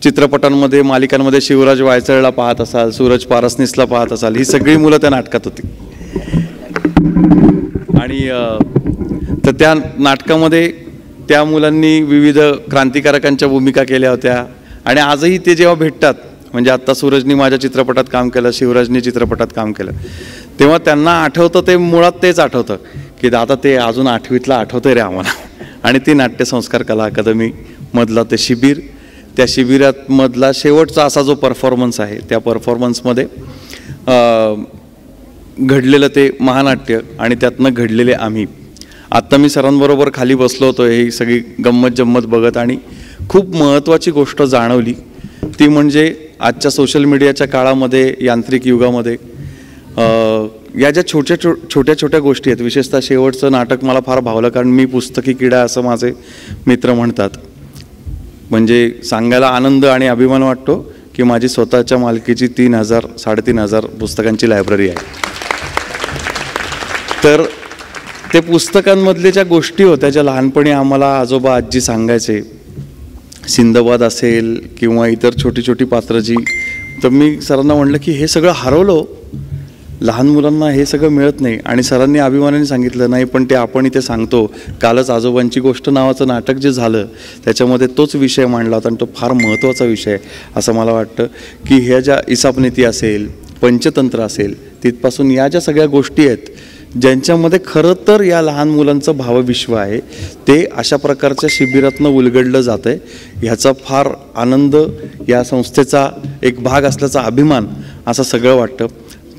चित्रपटांमध्ये मालिकांमध्ये शिवराज वायचळला पाहत असाल, सूरज पारसनीसला पाहत असाल, ही सगळी मुलं त्या नाटकात होती. आणि तर त्या नाटकामध्ये त्या मुलांनी विविध क्रांतिकारकांच्या भूमिका केल्या होत्या. आणि आजही ते जेव्हा भेटतात, म्हणजे आत्ता सूरजनी माझ्या चित्रपटात काम केलं, शिवराजनी चित्रपटात काम केलं, तेव्हा त्यांना आठवतं ते मुळात तेच आठवतं की आता ते अजून 8वीतला आठवतंय रे आम्हाला. आणि ती नाट्यसंस्कार कला अकादमी मधला ते शिबिर, त्या शिबिरात मधला शेवटचा असा जो परफॉर्मन्स आहे, त्या परफॉर्मन्समध्ये घडलेलं ते महानाट्य आणि त्यातनं घडलेले आम्ही. आत्ता मी सरांबरोबर खाली बसलो होतो ही सगळी गंमत जम्मत बघत आणि खूप महत्त्वाची गोष्ट जाणवली, ती म्हणजे आजच्या सोशल मीडियाच्या काळामध्ये, यांत्रिक युगामध्ये या ज्या छोट्या छोट्या गोष्टी आहेत. विशेषतः शेवटचं नाटक मला फार भावलं, कारण मी पुस्तकी किडा असं माझे मित्र म्हणतात. म्हणजे सांगायला आनंद आणि अभिमान वाटतो की माझी स्वतःच्या मालकीची 3,000-3,500 पुस्तकांची लायब्ररी आहे. तर ते पुस्तकांमधल्या ज्या गोष्टी होत्या, ज्या लहानपणी आम्हाला आजोबा आजी सांगायचे, सिंदबाद असेल किंवा इतर छोटी छोटी पात्र जी, तर मी सरांना म्हणलं की हे सगळं हरवलं, लहान मुलांना हे सगळं मिळत नाही. आणि सरांनी अभिमानाने सांगितलं, नाही पण ते आपण इथे सांगतो. कालच आजोबांची गोष्ट नावाचं नाटक जे झालं त्याच्यामध्ये तोच विषय मांडला होता आणि तो फार महत्त्वाचा विषय असं मला वाटतं की ह्या ज्या इसापनीती असेल, पंचतंत्र असेल, तिथपासून या ज्या सगळ्या गोष्टी आहेत ज्यांच्यामध्ये खरं तर या लहान मुलांचं भावविश्व आहे, ते अशा प्रकारच्या शिबिरातनं उलगडलं जातं आहे. ह्याचा फार आनंद, या संस्थेचा एक भाग असल्याचा अभिमान असं सगळं वाटतं.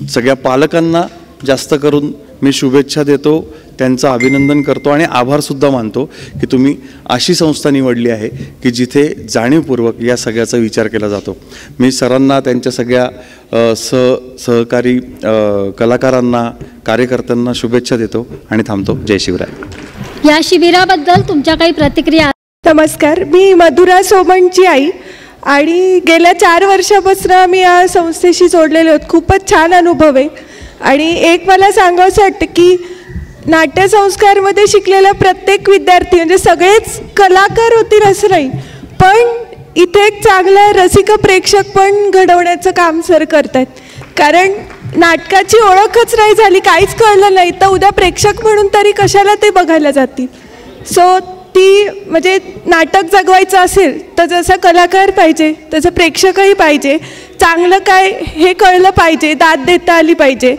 सगळ्या पालकांना जास्त करून मी शुभेच्छा देतो, त्यांचं अभिनंदन करतो आणि आभारसुद्धा मानतो की तुम्ही अशी संस्था निवडली आहे की जिथे जाणीवपूर्वक या सगळ्याचा विचार केला जातो. मी सरांना, त्यांच्या सगळ्या सहकारी कलाकारांना, कार्यकर्त्यांना शुभेच्छा देतो आणि थांबतो. जय शिवराय. या शिबिराबद्दल तुमच्या काही प्रतिक्रिया? नमस्कार, मी मधुरा सोमणची आई आणि गेल्या 4 वर्षापासून मी या संस्थेशी जोडलेले आहोत. खूपच छान अनुभव आहे. आणि एक मला सांगावंसं वाटतं की नाट्यसंस्कारमध्ये शिकलेला प्रत्येक विद्यार्थी, म्हणजे सगळेच कलाकार होतील असं नाही, पण इथे एक चांगला रसिक प्रेक्षक पण घडवण्याचं काम सर करतात. कारण नाटकाची ओळखच नाही झाली, काहीच कळलं नाही, तर उद्या प्रेक्षक म्हणून तरी कशाला ते बघायला जातील. सो ती म्हणजे नाटक जगवायचं असेल तर जसा कलाकार पाहिजे तसं प्रेक्षकही पाहिजे, चांगलं काय हे कळलं पाहिजे, दाद देता आली पाहिजे.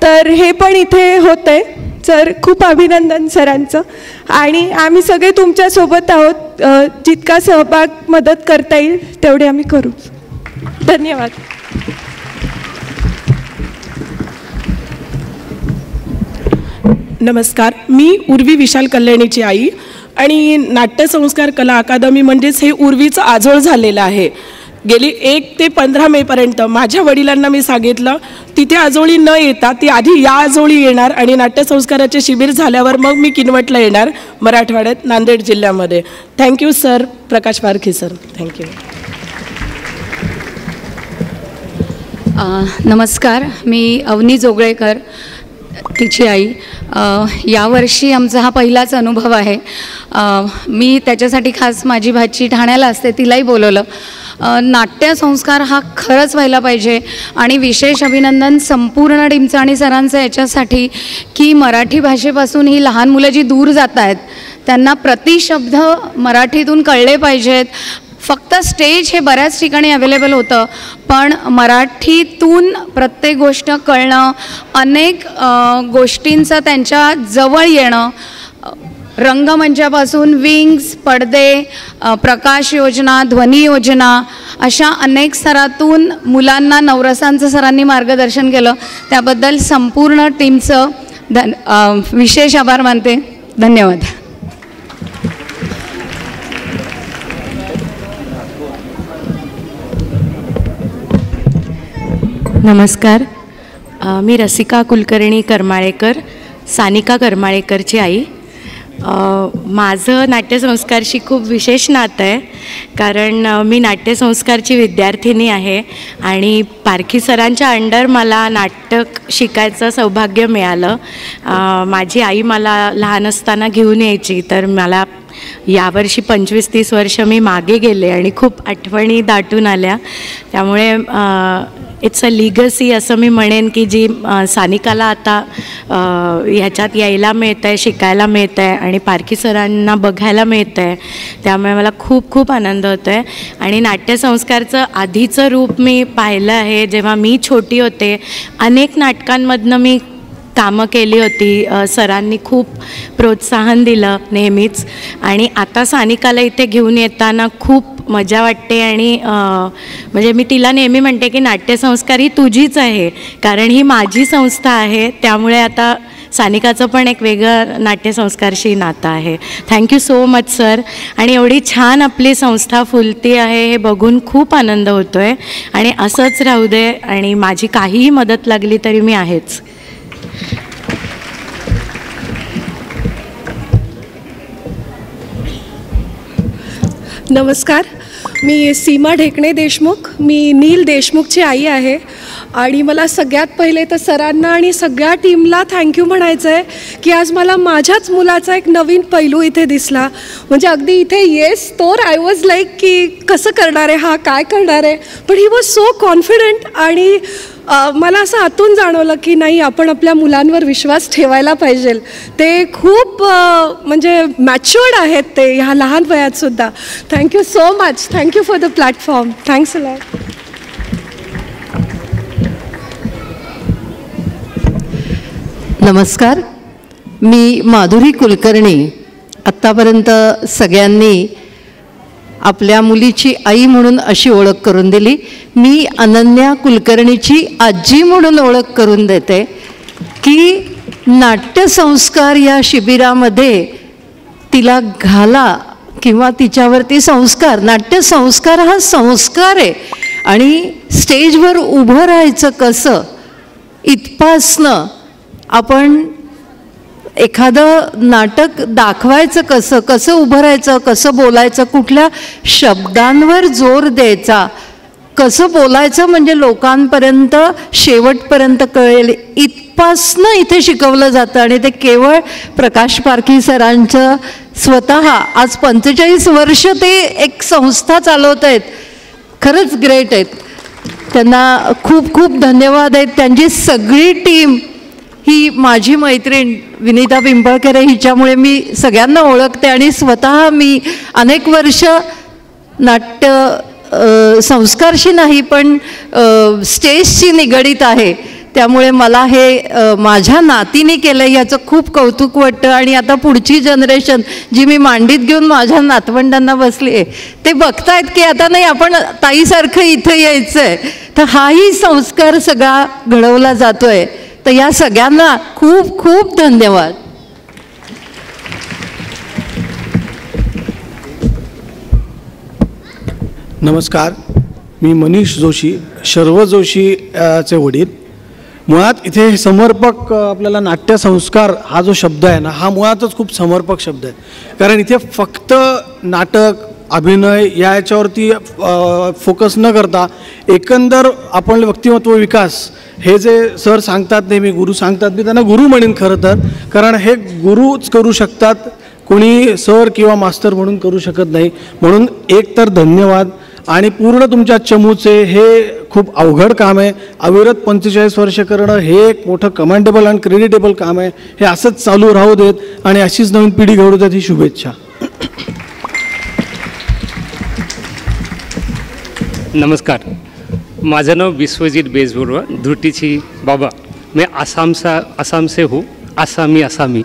तर हे पण इथे होतं आहे. सर खूप अभिनंदन सरांचं. आणि आम्ही सगळे तुमच्यासोबत आहोत, जितका सहभाग मदत करता येईल तेवढे आम्ही करू. धन्यवाद. नमस्कार, मी उर्वी विशाल कल्याणीची आई आणि नाट्यसंस्कार कला अकादमी म्हणजेच हे उर्वीचं आजोळ झालेलं आहे. गेली 1 ते 15 मेपर्यंत माझ्या वडिलांना मी सांगितलं तिथे आजोळी न येता ती आधी या आजोळी येणार आणि नाट्यसंस्काराचे शिबिर झाल्यावर मग मी किनवटला येणार, मराठवाड्यात, नांदेड जिल्ह्यामध्ये. थँक्यू सर, प्रकाश पारखी सर, थँक्यू. नमस्कार, मी अवनी जोगळेकर, तिची आई. यावर्षी आमचा हा पहिलाच अनुभव आहे. मी त्याच्यासाठी खास माझी भाची ठाण्याला असते, तिलाही बोलवलं. नाट्यसंस्कार हा खरंच व्हायला पाहिजे आणि विशेष अभिनंदन संपूर्ण टीमचं आणि सरांचं याच्यासाठी की मराठी भाषेपासून ही लहान मुलं जी दूर जात आहेत त्यांना प्रतिशब्द मराठीतून कळले पाहिजेत. फक्त स्टेज हे बऱ्याच ठिकाणी अवेलेबल होतं, पण मराठीतून प्रत्येक गोष्ट कळणं, अनेक गोष्टींचं त्यांच्या जवळ येणं, रंगमंचापासून विंग्स, पडदे, प्रकाश योजना, ध्वनी योजना अशा अनेक स्तरातून मुलांना नवरसांचं सरांनी मार्गदर्शन केलं. त्याबद्दल संपूर्ण टीमचं विशेष आभार मानते. धन्यवाद. नमस्कार, मी रसिका कुलकर्णी करमाळेकर, सानिका करमाळेकरची आई. माझं नाट्यसंस्कारशी खूप विशेष नातं आहे, कारण मी नाट्यसंस्कारची विद्यार्थिनी आहे आणि पारखी सरांच्या अंडर मला नाटक शिकायचं सौभाग्य मिळालं. माझी आई मला लहान असताना घेऊन यायची, तर मला यावर्षी 25-30 वर्ष मी मागे गेले आणि खूप आठवणी दाटून आल्या. त्यामुळे इट्स अ लिगसी असं मी म्हणेन की जी सानिकाला आता ह्याच्यात यायला मिळतं आहे, शिकायला मिळतं आहे आणि पारखी सरांना बघायला मिळतं आहे. त्यामुळे मला खूप खूप आनंद होतो आहे. आणि नाट्यसंस्कारचं आधीचं रूप मी पाहिलं आहे जेव्हा मी छोटी होते. अनेक नाटकांमधनं मी कामं केली होती. सरांनी खूप प्रोत्साहन दिलं नेहमीच. आणि आता सानिकाला इथे घेऊन येताना खूप मजा वाटते. आणि म्हणजे मी तिला नेहमी म्हणते की नाट्यसंस्कार ही तुझीच आहे, कारण ही माझी संस्था आहे. त्यामुळे आता सानिकाचं पण एक वेगळं नाट्यसंस्कारशी नातं आहे. Thank you so much sir. आणि एवढी छान आपली संस्था फुलती आहे हे बघून खूप आनंद होतो आहे. आणि असंच राहू दे. आणि माझी काहीही मदत लागली तरी मी आहेच. नमस्कार, मी सीमा ढेकणे देशमुख. मी नील देशमुखची आई आहे. आणि मला सगळ्यात पहिले तर सरांना आणि सगळ्या टीमला थँक्यू म्हणायचं आहे की आज मला माझ्याच मुलाचा एक नवीन पैलू इथे दिसला. म्हणजे अगदी इथे येस तोर आय वॉज लाईक की कसं करणार आहे हा, काय करणार आहे. पण ही वॉज सो कॉन्फिडंट. आणि मला असं आतून जाणवलं की नाही, आपण आपल्या मुलांवर विश्वास ठेवायला पाहिजे. ते खूप म्हणजे मॅच्युअर्ड आहेत ते ह्या लहान वयातसुद्धा. Thank you so much. Thank you for the platform. Thanks a lot. नमस्कार, मी माधुरी कुलकर्णी. आत्तापर्यंत सगळ्यांनी आपल्या मुलीची आई म्हणून अशी ओळख करून दिली. मी अनन्या कुलकर्णीची आजी म्हणून ओळख करून देते की नाट्यसंस्कार या शिबिरामध्ये तिला घाला किंवा तिच्यावरती संस्कार. नाट्यसंस्कार हा संस्कार आहे. आणि स्टेजवर उभं राहायचं कसं इथपासनं आपण एखादं नाटक दाखवायचं कसं, कसं उभं राहायचं, कसं बोलायचं, कुठल्या शब्दांवर जोर द्यायचा, कसं बोलायचं म्हणजे लोकांपर्यंत शेवटपर्यंत कळेल, इथपासनं इथे शिकवलं जातं. आणि ते केवळ प्रकाश पारखी सरांचं स्वतः आज 45 वर्ष ते एक संस्था चालवत आहेत. खरंच ग्रेट आहेत. त्यांना खूप खूप धन्यवाद आहेत. त्यांची सगळी टीम ही माझी मैत्रीण विनीता पिंपळकर आहे. हिच्यामुळे मी सगळ्यांना ओळखते. आणि स्वतः मी अनेक वर्ष नाट्य संस्कारशी नाही पण स्टेजशी निगडीत आहे. त्यामुळे मला हे माझ्या नातीने केलं याचं खूप कौतुक वाटतं. आणि आता पुढची जनरेशन जी मी मांडीत घेऊन माझ्या नातवंडांना बसली आहे ते बघतायत की आता नाही, आपण ताईसारखं इथं यायचं आहे. तर हाही संस्कार सगळा घडवला जातो आहे. तर या सगळ्यांना खूप खूप धन्यवाद. नमस्कार, मी मनीष जोशी, शर्व जोशी चे वडील. मुळात इथे समर्पक आपल्याला नाट्यसंस्कार हा जो शब्द आहे ना, हा मुळातच खूप समर्पक शब्द आहे. कारण इथे फक्त नाटक, अभिनय याच्यावरती फोकस न करता एकंदर आपण व्यक्तिमत्व विकास हे जे सर सांगतात, नेहमी गुरु सांगतात, मी त्यांना गुरु म्हणेन खरं तर. कारण हे गुरुच करू शकतात, कोणी सर किंवा मास्तर म्हणून करू शकत नाही. म्हणून एक तर धन्यवाद. आणि पूर्ण तुमच्या चमूचे हे खूप अवघड काम आहे. अविरत 45 वर्ष करणं हे एक मोठं कमेंडेबल आणि क्रेडिटेबल काम आहे. हे असंच चालू राहू देत आणि अशीच नवीन पिढी घडू देत ही शुभेच्छा. नमस्कार, माझं नाव विश्वजीत बेजबरुआ, धुटीची बाबा. मैं असम से हूँ, आसामी.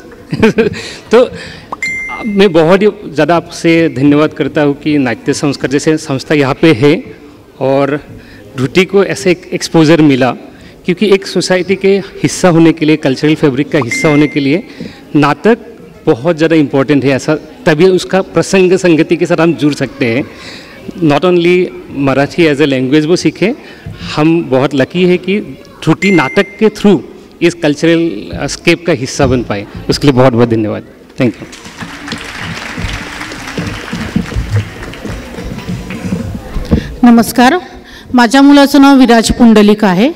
तो मैं बहुत ही ज़्यादा आपसे धन्यवाद करता हूँ कि नाट्य संस्कार जैसे संस्था यहाँ पे है और धुटी को ऐसे एक एक्सपोजर मिला. क्योंकि एक सोसाइटी के हिस्सा होने के लिए, कल्चरल फैब्रिक का हिस्सा होने के लिए नाटक बहुत ज़्यादा इम्पोर्टेंट है. ऐसा तभी उसका प्रसंग संगति के साथ हम जुड़ सकते हैं. Not only Marathi as a language वो सीखे, हम बहुत लकी है कि धुटी नाटक के थ्रू इस कल्चरल स्केप का हिस्सा बन पाए. उसके लिए बहुत बहुत धन्यवाद. Thank you. नमस्कार, माझ्या मुलाचं नाव विराज पुंडलिक आहे.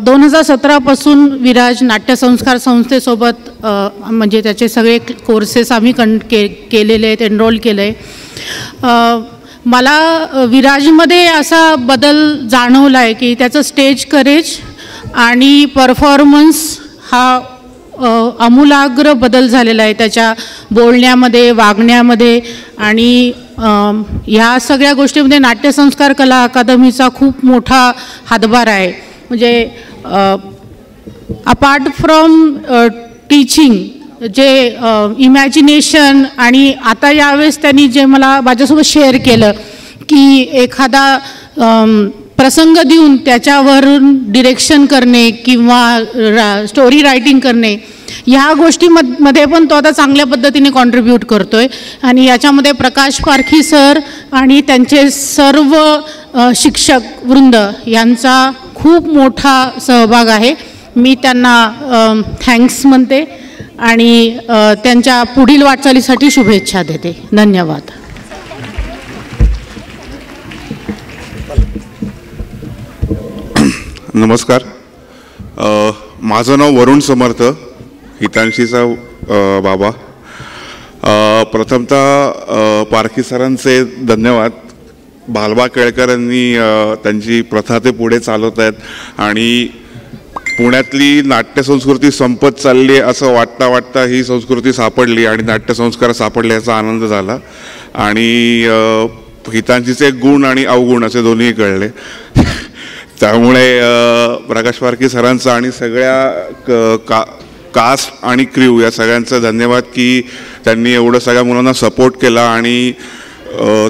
2017पासून विराज नाट्यसंस्कार संस्थेसोबत म्हणजे त्याचे सगळे कोर्सेस आम्ही केलेले आहेत, एनरोल केलं आहे. मला विराजमध्ये असा बदल जाणवला आहे की त्याचं स्टेज करेज आणि परफॉर्मन्स हा आमूलाग्र बदल झालेला आहे त्याच्या बोलण्यामध्ये, वागण्यामध्ये. आणि ह्या सगळ्या गोष्टीमध्ये नाट्यसंस्कार कला अकादमीचा खूप मोठा हातभार आहे. म्हणजे अपार्ट फ्रॉम टीचिंग जे इमॅजिनेशन, आणि आता यावेळेस त्यांनी जे मला माझ्यासोबत शेअर केलं की एखादा प्रसंग देऊन त्याच्यावरून डिरेक्शन करणे किंवा स्टोरी रायटिंग करणे, ह्या गोष्टीमध्ये पण तो आता चांगल्या पद्धतीने कॉन्ट्रीब्यूट करतोय. आणि याच्यामध्ये प्रकाश पारखी सर आणि त्यांचे सर्व शिक्षक वृंद यांचा खूप मोठा सहभाग आहे. मी त्यांना थँक्स म्हणते आणि त्यांच्या पुढील वाटचालीसाठी शुभेच्छा देते. धन्यवाद. नमस्कार. माझं नाव वरुण समर्थ, हितांशीचा बाबा. प्रथमतः पारखी सरांचे धन्यवाद. भालबा केळकरांनी त्यांची प्रथा ते पुढे चालवत आहेत आणि पुण्यातली नाट्यसंस्कृती संपत चालली असं वाटता वाटता ही संस्कृती सापडली आणि नाट्यसंस्कार सापडले याचा आनंद झाला. आणि हितांशीचे गुण आणि अवगुण असे दोन्ही कळले. त्यामुळे प्रकाश पारखी सरांचा आणि सगळ्या कास्ट आणि क्र्यू या सगळ्यांचं धन्यवाद की त्यांनी एवढं सगळ्या मुलांना सपोर्ट केला आणि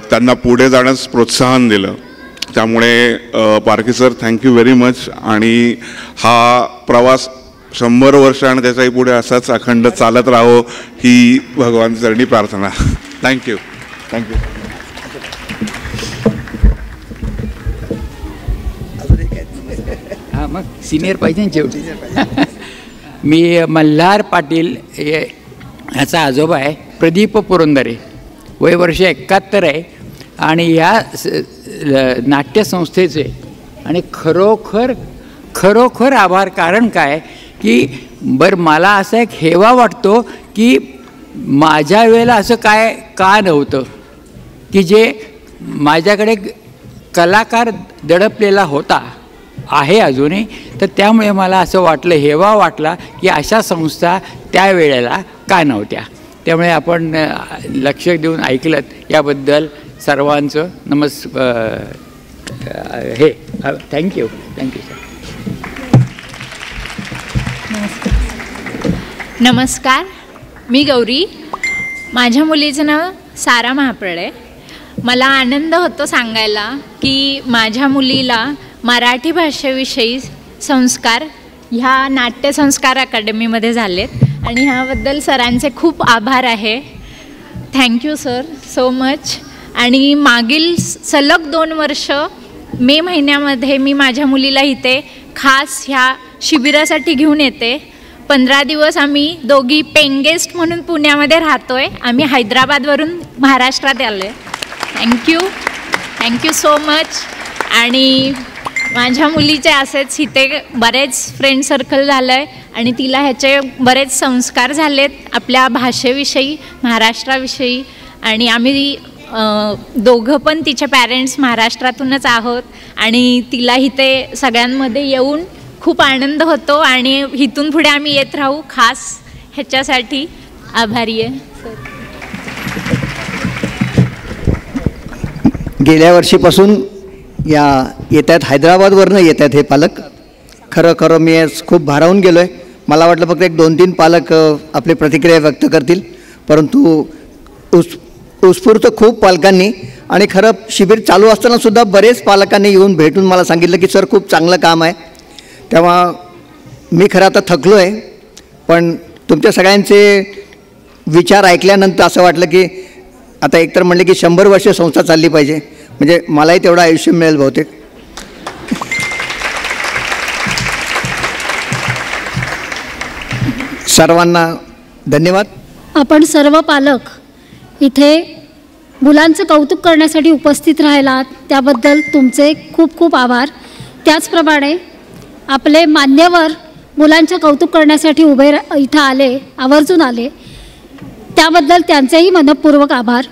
त्यांना पुढे जाण्यास प्रोत्साहन दिलं. त्यामुळे पारखी सर थँक्यू व्हेरी मच. आणि हा प्रवास 100 वर्ष आणि त्याच्याही पुढे असाच अखंड चालत राहो ही भगवान चरणी प्रार्थना. थँक्यू. थँक्यू. हां, मग सिनियर पाहिजे ना शेवटी. मी मल्हार पाटील याचा आजोबा आहे. प्रदीप पुरंदरे, वय वर्ष 71 आहे. आणि या नाट्यसंस्थेचे आणि खरोखर आभार. कारण काय की मला असा एक हेवा वाटतो की माझ्या वेळेला असं काय का नव्हतं की जे माझ्याकडे कलाकार दडपलेला होता, आहे अजूनही. तर त्यामुळे मला असं वाटलं, हेवा वाटला की अशा संस्था त्यावेळेला का नव्हत्या. त्यामुळे आपण लक्ष देऊन ऐकलं याबद्दल सर्वांचं हे थँक्यू. Thank you sir. नमस्कार, मी गौरी. माझ्या मुलीचं नाव सारा महाप्रळे. मला आनंद होतो सांगायला की माझ्या मुलीला मराठी भाषेविषयी संस्कार ह्या नाट्यसंस्कार अकादमीमध्ये झालेत आणि ह्याबद्दल सरांचे खूप आभार आहे. Thank you sir so much. आणि मागील सलग 2 वर्ष मे महिन्यामध्ये मी माझ्या मुलीला इथे खास ह्या शिबिरासाठी घेऊन येते. 15 दिवस आम्ही दोघी पेइंग गेस्ट म्हणून पुण्यामध्ये राहतोय. आम्ही हैदराबादवरून महाराष्ट्रात आलो आहे. Thank you so much. आणि माझ्या मुलीचे असेच इथे बरेच फ्रेंड सर्कल झालं आहे आणि तिला ह्याचे बरेच संस्कार झालेत आपल्या भाषेविषयी, महाराष्ट्राविषयी. आणि आम्ही दोघं पण तिचे पॅरेंट्स महाराष्ट्रातूनच आहोत आणि तिला इथे सगळ्यांमध्ये येऊन खूप आनंद होतो आणि इथून पुढे आम्ही येत राहू. खास ह्याच्यासाठी आभारी आहे. गेल्या वर्षीपासून येत आहेत, हैदराबादवरनं येत आहेत हे पालक. खरं मी आज खूप भारावून गेलो आहे. मला वाटलं फक्त 1-2-3 पालक आपली प्रतिक्रिया व्यक्त करतील, परंतु उत्स्फूर्त खूप पालकांनी आणि खरं शिबिर चालू असतानासुद्धा बरेच पालकांनी येऊन भेटून मला सांगितलं की सर खूप चांगलं काम आहे. तेव्हा मी खरं आता थकलो आहे, पण तुमच्या सगळ्यांचे विचार ऐकल्यानंतर असं वाटलं की आता एकतर म्हणले की 100 वर्ष संस्था चालली पाहिजे, म्हणजे मलाही तेवढं आयुष्य मिळेल बहुतेक. सर्वांना धन्यवाद. आपण सर्व पालक इथे मुलांचं कौतुक करण्यासाठी उपस्थित राहिलात त्याबद्दल तुमचे खूप खूप आभार. त्याचप्रमाणे आपले मान्यवर मुलांचं कौतुक करण्यासाठी इथं आले, आवर्जून आले, त्याबद्दल त्यांचेही मनपूर्वक आभार.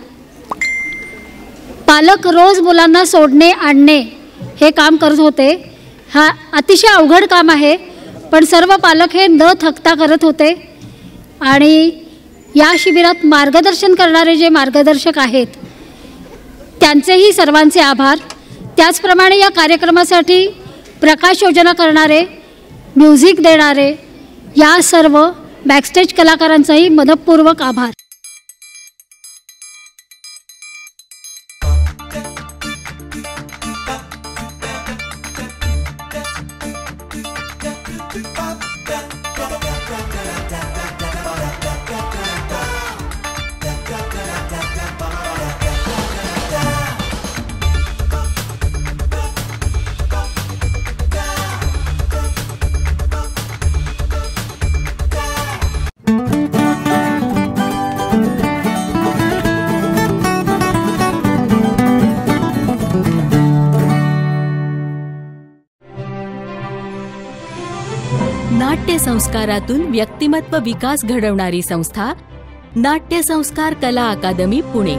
पालक रोज मुलांना सोडणे आणणे हे काम करत होते. हा अतिशय अवघड काम आहे, पण सर्व पालक हे न थकता करत होते. आणि या शिबिरात मार्गदर्शन करणारे जे मार्गदर्शक आहेत त्यांचेही सर्वांचे आभार. त्याचप्रमाणे या कार्यक्रमासाठी प्रकाश योजना करणारे, म्युझिक देणारे या सर्व बॅकस्टेज कलाकारांचाही मनपूर्वक आभार. नाट्य संस्कारातून व्यक्तिमत्व विकास घडवणारी संस्था नाट्य संस्कार कला अकादमी पुणे.